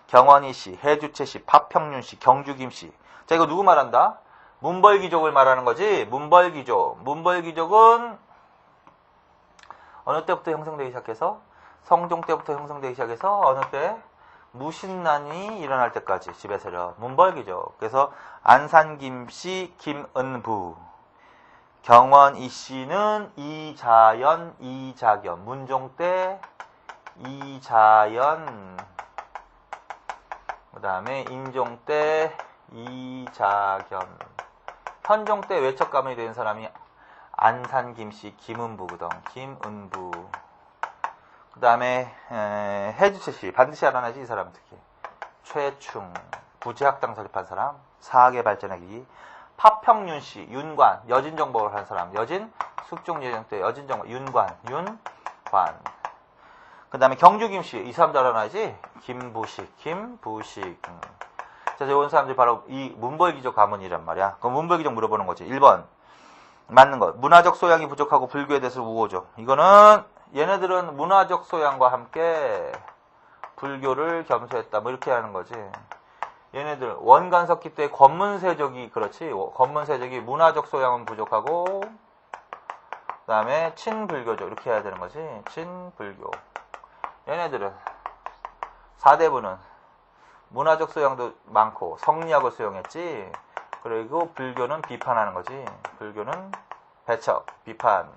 경원이씨, 해주채씨, 파평윤씨, 경주김씨. 자, 이거 누구 말한다? 문벌귀족을 말하는 거지. 문벌귀족. 문벌귀족은 어느 때부터 형성되기 시작해서? 성종 때부터 형성되기 시작해서 어느 때? 무신난이 일어날 때까지 지배 세력. 문벌귀족. 그래서 안산 김씨, 김은부. 경원 이씨는 이자연, 이자겸. 문종 때 이자연. 그 다음에 인종 때 이자겸. 현종 때 외척 가문이 된 사람이 안산 김씨, 김은부거든. 김은부. 그 다음에 해주채씨. 반드시 알아내지 이 사람 특히. 최충. 구제학당 설립한 사람. 사학의 발전하기. 파평윤씨. 윤관. 여진정복을 한 사람. 여진. 숙종예정 때 여진정복. 윤관. 윤관. 그 다음에 경주김씨. 이 사람도 알아놔야지. 김부식. 김부식. 자, 이런 사람들이 바로 이 문벌귀족 가문이란 말이야. 그럼 문벌귀족 물어보는 거지. 1번. 맞는 것. 문화적 소양이 부족하고 불교에 대해서 우호적. 이거는 얘네들은 문화적 소양과 함께 불교를 겸수했다. 뭐 이렇게 하는 거지. 얘네들 원간석기 때 권문세족이 그렇지. 권문세족이 문화적 소양은 부족하고 그 다음에 친불교죠. 이렇게 해야 되는 거지. 친불교. 얘네들은 사대부는 문화적 소양도 많고 성리학을 수용했지. 그리고 불교는 비판하는 거지. 불교는 배척, 비판.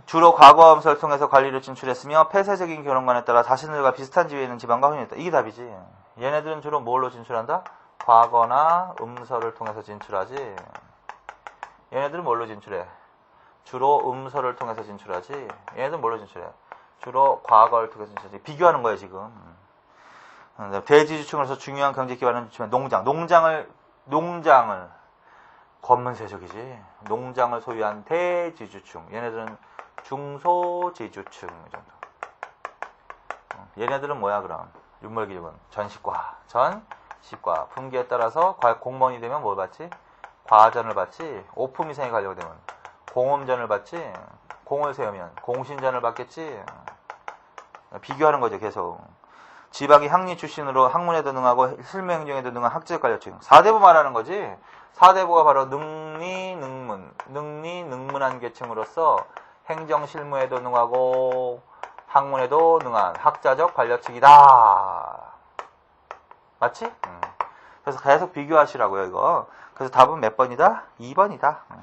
주로 과거엄서를 통해서 관리를 진출했으며 폐쇄적인 결혼관에 따라 자신들과 비슷한 지위에 있는 지방과 혼인했다. 이게 답이지. 얘네들은 주로 뭘로 진출한다? 과거나 음서를 통해서 진출하지. 얘네들은 뭘로 진출해? 주로 음서를 통해서 진출하지. 얘네들은 뭘로 진출해? 주로 과거를 통해서 진출하지. 비교하는 거야 지금. 대지주층으로서 중요한 경제 기반은 농장을 권문세족이지. 농장을 소유한 대지주층. 얘네들은 중소지주층 정도. 얘네들은 뭐야 그럼? 윤벌귀족은 전시과. 분기에 따라서 공무원이 되면 뭘 받지? 과전을 받지. 오품위생에 가려고 되면 공음전을 받지. 공을 세우면 공신전을 받겠지. 비교하는 거죠 계속. 지방이 학리 출신으로 학문에도 능하고 실무행정에도 능한 학적 관료층. 4대부 말하는 거지. 4대부가 바로 능문한 계층으로서 행정 실무에도 능하고 학문에도 능한 학자적 관료층이다. 맞지? 그래서 계속 비교하시라고요 이거. 그래서 답은 몇 번이다? 2번이다. 그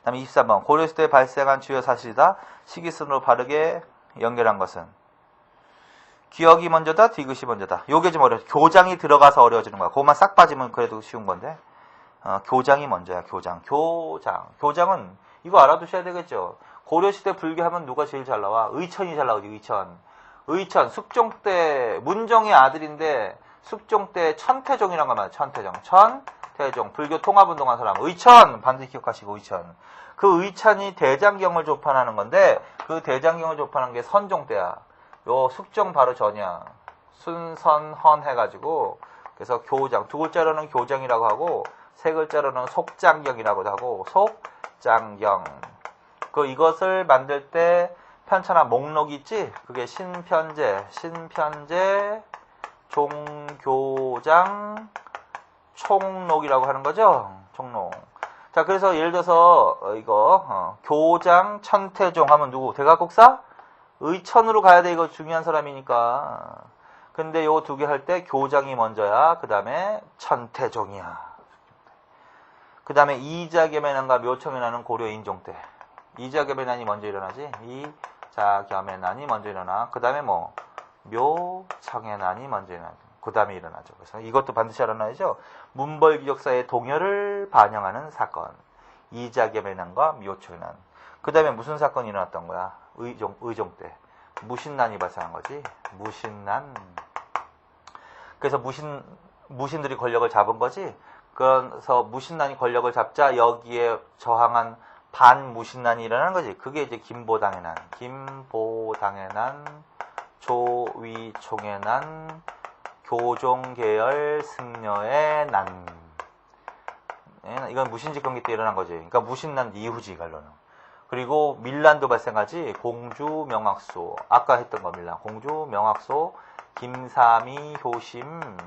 다음에 23번. 고려시대에 발생한 주요 사실이다. 시기순으로 바르게 연결한 것은 기억이 먼저다, 디귿이 먼저다. 요게 좀 어려워. 교장이 들어가서 어려워지는 거야. 그것만 싹 빠지면 그래도 쉬운 건데. 교장이 먼저야, 교장. 교장은 이거 알아두셔야 되겠죠. 고려시대 불교하면 누가 제일 잘 나와? 의천이 잘 나오지, 의천. 숙종 때, 문종의 아들인데, 숙종 때 천태종이란 거 말이야, 천태종. 불교 통합운동한 사람. 의천! 반드시 기억하시고, 의천. 그 의천이 대장경을 조판하는 건데, 그 대장경을 조판한 게 선종 때야. 요 숙종 바로 전이야. 순선헌 해가지고 그래서 교장 두 글자로는 교장이라고 하고 세 글자로는 속장경이라고도 하고 속장경. 이것을 만들 때 편찬한 목록이 있지. 그게 신편제, 종교장, 총록이라고 하는 거죠. 총록. 자, 그래서 예를 들어서 교장 천태종 하면 누구? 대각국사? 의천으로 가야 돼. 이거 중요한 사람이니까. 근데 요 두 개 할 때 교장이 먼저야. 그 다음에 천태종이야. 그 다음에 이자겸의 난과 묘청의 난은 고려 인종 때. 이자겸의 난이 먼저 일어나지. 이자겸의 난이 먼저 일어나. 그 다음에 묘청의 난이 먼저 일어나. 그 다음에 일어나죠. 그래서 이것도 반드시 알아놔야죠. 문벌귀족사의 동요를 반영하는 사건. 이자겸의 난과 묘청의 난. 그 다음에 무슨 사건이 일어났던 거야? 의종 때. 무신난이 발생한 거지. 무신난. 그래서 무신들이 권력을 잡은 거지. 그래서 무신난이 권력을 잡자 여기에 저항한 반무신난이 일어나는 거지. 그게 이제 김보당의 난, 조위총의 난, 교종계열 승려의 난. 이건 무신집권기 때 일어난 거지. 그러니까 무신난 이후지, 이걸로는. 그리고 밀란도 발생하지. 공주 명학소. 아까 했던 거 밀란. 공주 명학소, 김삼이 효심.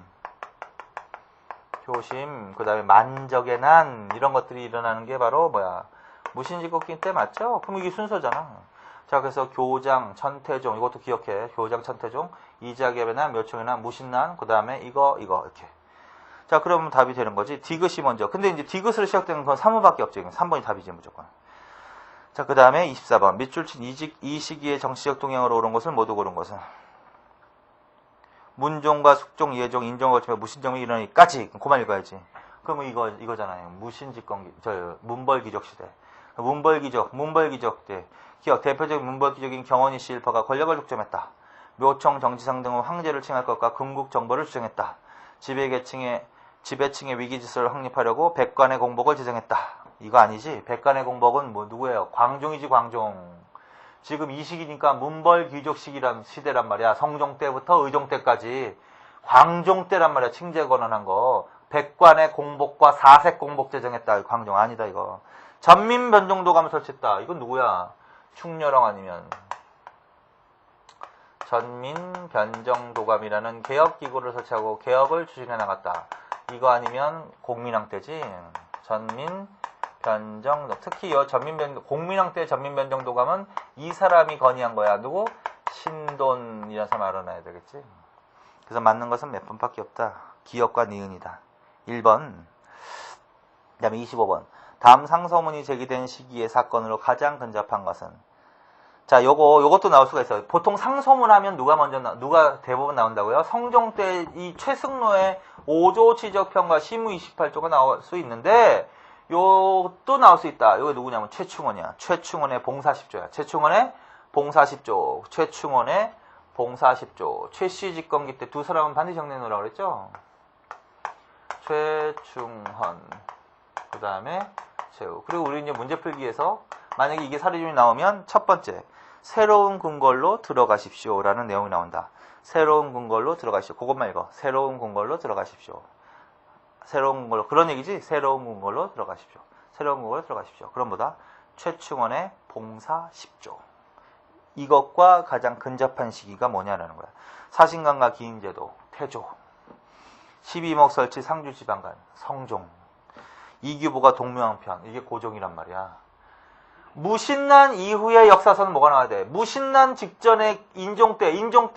효심, 그 다음에 만적의 난, 이런 것들이 일어나는 게 바로 뭐야? 무신직겁기 때 맞죠? 그럼 이게 순서잖아. 자, 그래서 교장, 천태종, 이것도 기억해. 교장, 천태종, 이자기업의 난, 묘총의 난, 무신난, 그 다음에 이거, 이렇게. 자, 그러면 답이 되는 거지. 디귿이 먼저. 근데 이제 디귿으로 시작되는 건 3호밖에 없죠. 3번이 답이지, 무조건. 자, 그 다음에 24번. 밑줄 친 이 시기에 정치적 동향으로 오른 것을 모두 고른 것은. 문종과 숙종, 예종, 인종을 거치며 무신정이 일어나기까지. 그만 읽어야지. 그러면 이거잖아요. 무신직권, 문벌귀족 시대. 문벌귀족 때. 기억, 대표적인 문벌귀족인 경원이 씨 일파가 권력을 독점했다. 묘청, 정지상 등은 황제를 칭할 것과 금국 정벌을 주장했다. 지배층의 위기질서를 확립하려고 백관의 공복을 제정했다. 이거 아니지? 백관의 공복은 뭐 누구예요? 광종이지, 광종. 지금 이 시기니까 문벌귀족 시기란 시대란 말이야. 성종 때부터 의종 때까지. 광종 때란 말이야. 칭제 권한한 거. 백관의 공복과 사색 공복 제정했다. 광종 아니다 이거. 전민변정도감을 설치했다. 이건 누구야? 충렬왕 아니면 전민변정도감이라는 개혁기구를 설치하고 개혁을 추진해 나갔다. 이거 아니면 공민왕 때지. 전민변정, 특히 공민왕 때 전민변정도감은 이 사람이 건의한 거야. 누구? 신돈이라는 사람 알아놔야 되겠지. 그래서 맞는 것은 몇 번밖에 없다. 기역과 니은이다. 1번. 그 다음에 25번. 다음 상소문이 제기된 시기의 사건으로 가장 근접한 것은. 자, 요것도 나올 수가 있어요. 보통 상소문 하면 누가 대부분 나온다고요? 성종 때 이 최승로의 5조 지적편과 시무 28조가 나올 수 있는데, 요것도 나올 수 있다. 이거 누구냐면 최충원이야. 최충원의 봉사 10조야. 최충원의 봉사 10조. 최충원의 봉사 10조. 최씨 집권기 때 두 사람은 반드시 정리해 놓으라고 그랬죠? 최충헌. 그 다음에 최후. 그리고 우리 이제 문제 풀기에서 만약에 이게 사례중이 나오면 첫 번째, 새로운 궁궐로 들어가십시오. 라는 내용이 나온다. 새로운 궁궐로 들어가십시오. 그것만 읽어. 새로운 궁궐로 들어가십시오. 새로운 궁궐로. 그런 얘기지? 새로운 궁궐로 들어가십시오. 새로운 궁궐로 들어가십시오. 그럼 뭐다? 최충원의 봉사 10조. 이것과 가장 근접한 시기가 뭐냐라는 거야. 사신강과 기인제도, 태조. 12목 설치 상주지방간, 성종. 이규보가 동묘왕편. 이게 고종이란 말이야. 무신난 이후의 역사서는 뭐가 나와야 돼? 무신난 직전에 인종 때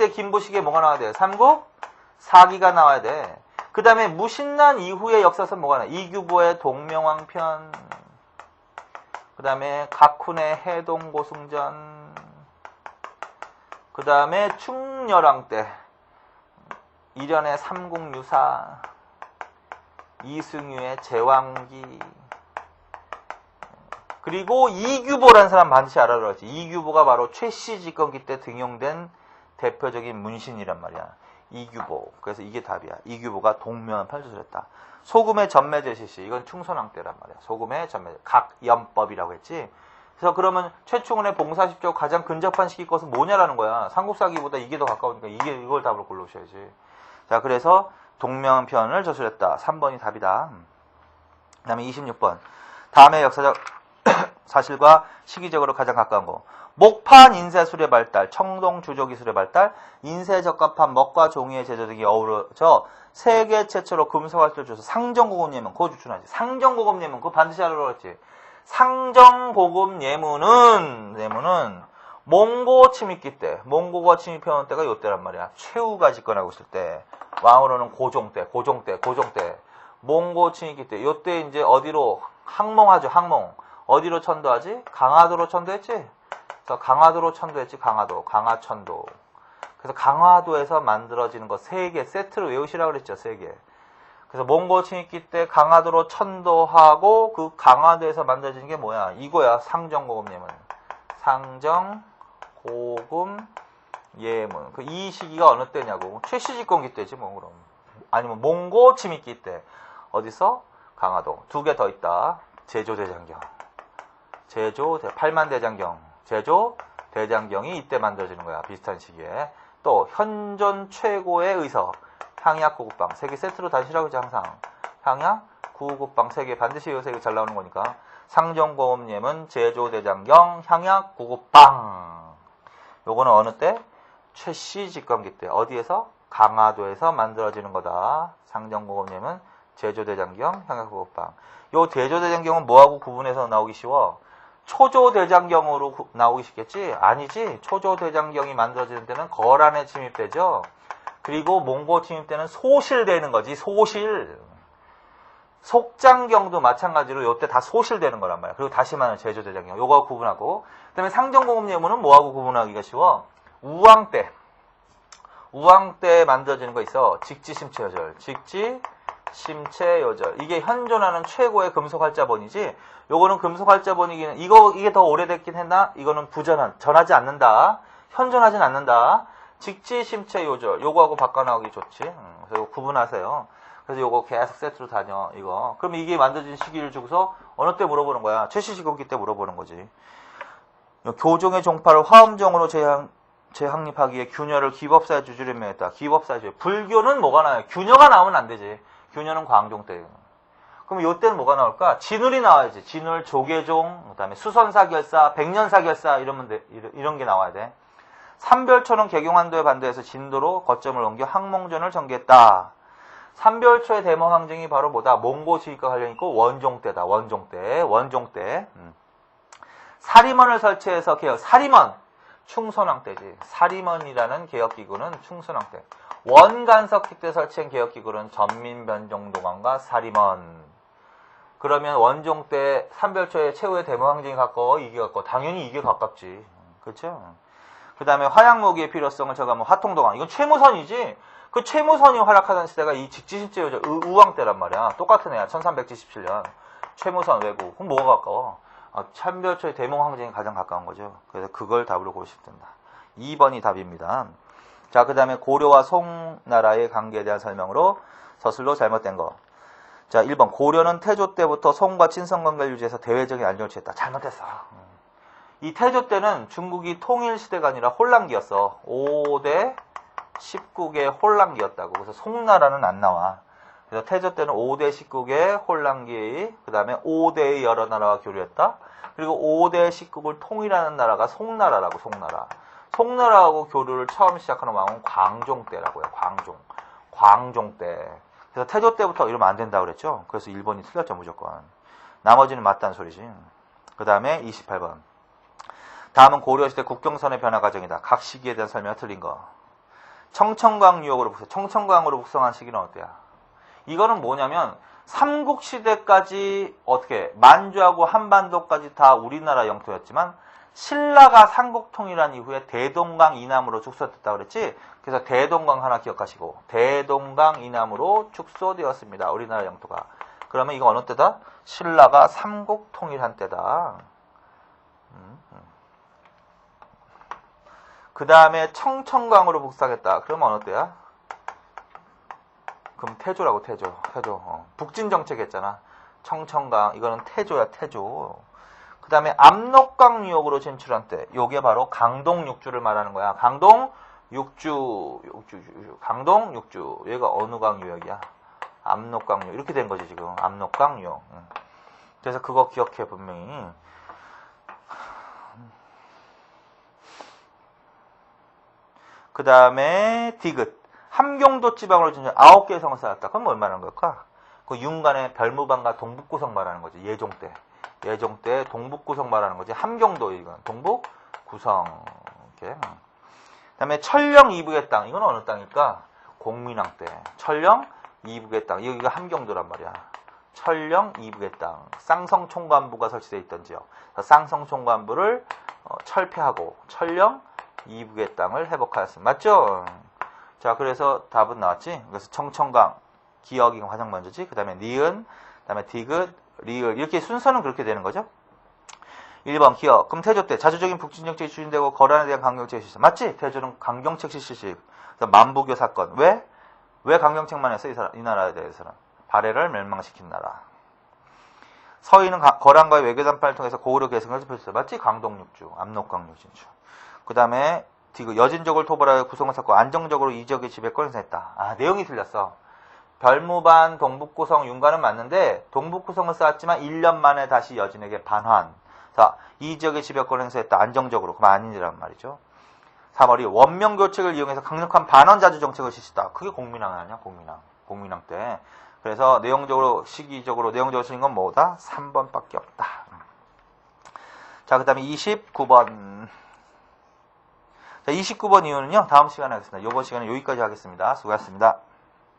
김부식에 뭐가 나와야 돼? 삼국? 사기가 나와야 돼. 그 다음에 무신난 이후의 역사서는 뭐가 나와야 돼? 이규보의 동명왕편. 그 다음에 각훈의 해동고승전. 그 다음에 충렬왕 때 일연의 삼국유사. 이승유의 제왕기. 그리고 이규보라는 사람 반드시 알아라 그랬지. 이규보가 바로 최씨 집권기 때 등용된 대표적인 문신이란 말이야. 이규보. 그래서 이게 답이야. 이규보가 동묘왕편을 조술했다. 소금의 전매제 실시. 이건 충선왕 때란 말이야. 소금의 전매제. 각연법이라고 했지. 그래서 그러면 최충원의 봉사 10조 가장 근접한 시기 것은 뭐냐라는 거야. 삼국사기보다 이게 더 가까우니까 이걸 답으로 골라오셔야지. 자, 그래서 동묘왕편을 저술했다. 3번이 답이다. 그 다음에 26번. 다음의 역사적 사실과 시기적으로 가장 가까운 거. 목판 인쇄술의 발달, 청동 주조기술의 발달, 인쇄 적합한 먹과 종이의 제조 등이 어우러져 세계 최초로 금속활도를 줘서 상정고급 예문, 그거 추천하지. 상정고급 예문, 그거 반드시 알아라 그랬지. 상정고급 예문은 몽고 침입기 때, 몽고가 침입해온 때가 요때란 말이야. 최후가 집권하고 있을 때, 왕으로는 고종 때. 몽고 침입기 때, 요때 이제 어디로 항몽하죠, 항몽. 어디로 천도하지? 강화도로 천도했지? 그래서 강화도로 천도했지, 강화천도. 그래서 강화도에서 만들어지는 거 3개, 세트로 외우시라고 그랬죠, 3개. 그래서 몽고 침입기 때 강화도로 천도하고 그 강화도에서 만들어지는 게 뭐야? 이거야, 상정고급 예문. 상정고급 예문. 이 시기가 어느 때냐고. 최씨집권기 때지, 뭐, 그럼. 아니면 몽고 침입기 때. 어디서? 강화도. 2개 더 있다. 제조대장경. 팔만대장경. 제조대장경이 이때 만들어지는 거야. 비슷한 시기에. 또, 현존 최고의 의서. 향약 구국방. 3개 세트로 다시라고 하지, 항상. 향약 구국방 3개 반드시 이 3개 잘 나오는 거니까. 상정고급 예문, 제조대장경, 향약 구국방. 요거는 어느 때? 최씨 집권기 때. 어디에서? 강화도에서 만들어지는 거다. 상정고급 예문, 제조대장경, 형약보호방. 요 대조대장경은 뭐하고 구분해서 나오기 쉬워? 초조대장경으로 나오기 쉽겠지? 아니지. 초조대장경이 만들어지는 때는 거란에 침입되죠. 그리고 몽고 침입 때는 소실되는 거지. 소실. 속장경도 마찬가지로 요때 다 소실되는 거란 말이야. 그리고 다시 말하는 제조대장경. 요거 구분하고. 그 다음에 상정공업 예문은 뭐하고 구분하기가 쉬워? 우왕 때. 우왕 때 만들어지는 거 있어. 직지심체요절. 직지심체요절. 이게 현존하는 최고의 금속활자본이지. 요거는 금속활자본이기는 이게 더 오래됐긴 했나? 이거는 전하지 않는다. 현존하진 않는다. 직지심체요절. 요거하고 바꿔나오기 좋지. 그래서 요거 구분하세요. 그래서 요거 계속 세트로 다녀. 이거. 그럼 이게 만들어진 시기를 주고서 어느 때 물어보는 거야? 최씨시국기 때 물어보는 거지. 교종의 종파를 화엄종으로 재확립하기에 균열을 기법사의 주주를 명했다. 기법사의 주주. 불교는 뭐가 나와요? 균열가 나오면 안 되지. 균열은 광종 때예요. 그럼 요때는 뭐가 나올까? 진울이 나와야지. 진울, 조계종, 그 다음에 수선사결사, 백년사결사 이런 게 나와야 돼. 삼별초는 개경환도에 반대해서 진도로 거점을 옮겨 항몽전을 전개했다. 삼별초의 대모항쟁이 바로 뭐다? 몽고 지휘과 관련 있고 원종 때다. 원종 때. 사리먼을 설치해서 개혁. 사리먼. 충선왕 때지. 사리먼이라는 개혁기구는 충선왕 때. 원간석택 때 설치한 개혁기구는 전민변정도관과 사리먼. 그러면 원종 때 삼별초의 최후의 대모항쟁이 가까워? 이게 가까워? 당연히 이게 가깝지. 그렇죠? 그 다음에 화약무기의 필요성을 제가 화통도강. 이건 최무선이지. 그 최무선이 활약하던 시대가 이 직지심체요절 우왕 때란 말이야. 똑같은 애야. 1377년. 최무선 외국. 그럼 뭐가 가까워? 삼별초의 대모항쟁이 가장 가까운 거죠. 그래서 그걸 답으로 고르시면 된다. 2번이 답입니다. 자, 그 다음에 고려와 송나라의 관계에 대한 설명으로 서술로 잘못된 거. 자, 1번. 고려는 태조 때부터 송과 친선 관계를 유지해서 대외적인 안정을 취했다. 잘못했어. 이 태조 때는 중국이 통일시대가 아니라 혼란기였어. 5대 19개 혼란기였다고. 그래서 송나라는 안 나와. 그래서 태조 때는 5대 19개 혼란기, 그 다음에 5대의 여러 나라와 교류했다. 그리고 5대 19를 통일하는 나라가 송나라라고, 송나라. 송나라하고 교류를 처음 시작하는 왕은 광종 때라고요. 광종 때. 그래서 태조 때부터 이러면 안 된다고 그랬죠. 그래서 1번이 틀렸죠, 무조건. 나머지는 맞다는 소리지. 그 다음에 28번. 다음은 고려시대 국경선의 변화 과정이다. 각 시기에 대한 설명이 틀린 거. 청천강 유역으로 청천강으로 북송한 시기는 어때요? 이거는 뭐냐면 삼국시대까지 어떻게 만주하고 한반도까지 다 우리나라 영토였지만 신라가 삼국통일한 이후에 대동강 이남으로 축소됐다 그랬지? 그래서 대동강 하나 기억하시고 대동강 이남으로 축소되었습니다. 우리나라 영토가. 그러면 이거 어느 때다? 신라가 삼국통일한 때다. 그 다음에 청천강으로 북상했다. 그러면 어느 때야? 그럼 태조라고, 태조. 북진 정책 했잖아. 청천강. 이거는 태조야, 태조. 그 다음에 압록강 유역으로 진출한 때. 요게 바로 강동 육주를 말하는 거야. 강동 육주. 얘가 어느 강 유역이야? 압록강 유역. 이렇게 된 거지, 지금. 압록강 유역. 그래서 그거 기억해, 분명히. 그 다음에 디귿. 함경도 지방으로 진출 9개의 성을 쌓았다. 그럼 뭐 얼마나 걸까? 그 윤간의 별무방과 동북구성 말하는 거지. 예종 때 동북구성 말하는 거지. 함경도 이건 동북구성. 이렇게. 그다음에 천령 이북의 땅. 이건 어느 땅일까? 공민왕 때. 천령 이북의 땅. 여기가 함경도란 말이야. 천령 이북의 땅. 쌍성총관부가 설치되어 있던 지역. 쌍성총관부를 철폐하고 천령 이북의 땅을 회복하였습니다. 맞죠? 자, 그래서 답은 나왔지? 그래서 청천강, 기역이 가장 먼저지. 그 다음에 니은, 그 다음에 디귿, 리을. 이렇게 순서는 그렇게 되는 거죠? 1번 기역. 그럼 태조 때 자주적인 북진정책이 추진되고 거란에 대한 강경책이 실시. 맞지? 태조는 강경책 실시. 그래서 만부교 사건. 왜? 왜 강경책만 했어? 이 나라에 대해서는. 발해를 멸망시킨 나라. 서인은 거란과의 외교담판을 통해서 고구려 계승을 펼쳤어. 맞지? 강동육주, 압록강 육진주. 그 다음에 디귿. 여진족을 토벌하여 구성을 쌓고 안정적으로 이 지역의 지배권을 행사했다. 내용이 틀렸어. 별무반, 동북구성, 윤관은 맞는데 동북구성을 쌓았지만 1년 만에 다시 여진에게 반환. 자, 이 지역의 지배권을 행사했다. 안정적으로. 그럼 아니란 말이죠. 3월이 원명교책을 이용해서 강력한 반원자주 정책을 실시했다. 그게 공민왕 아니야? 공민왕. 공민왕 때. 그래서 내용적으로 쓰인 건 뭐다? 3번밖에 없다. 자, 그 다음에 29번. 자, 29번 이유는요, 다음 시간에 하겠습니다. 이번 시간은 여기까지 하겠습니다. 수고하셨습니다.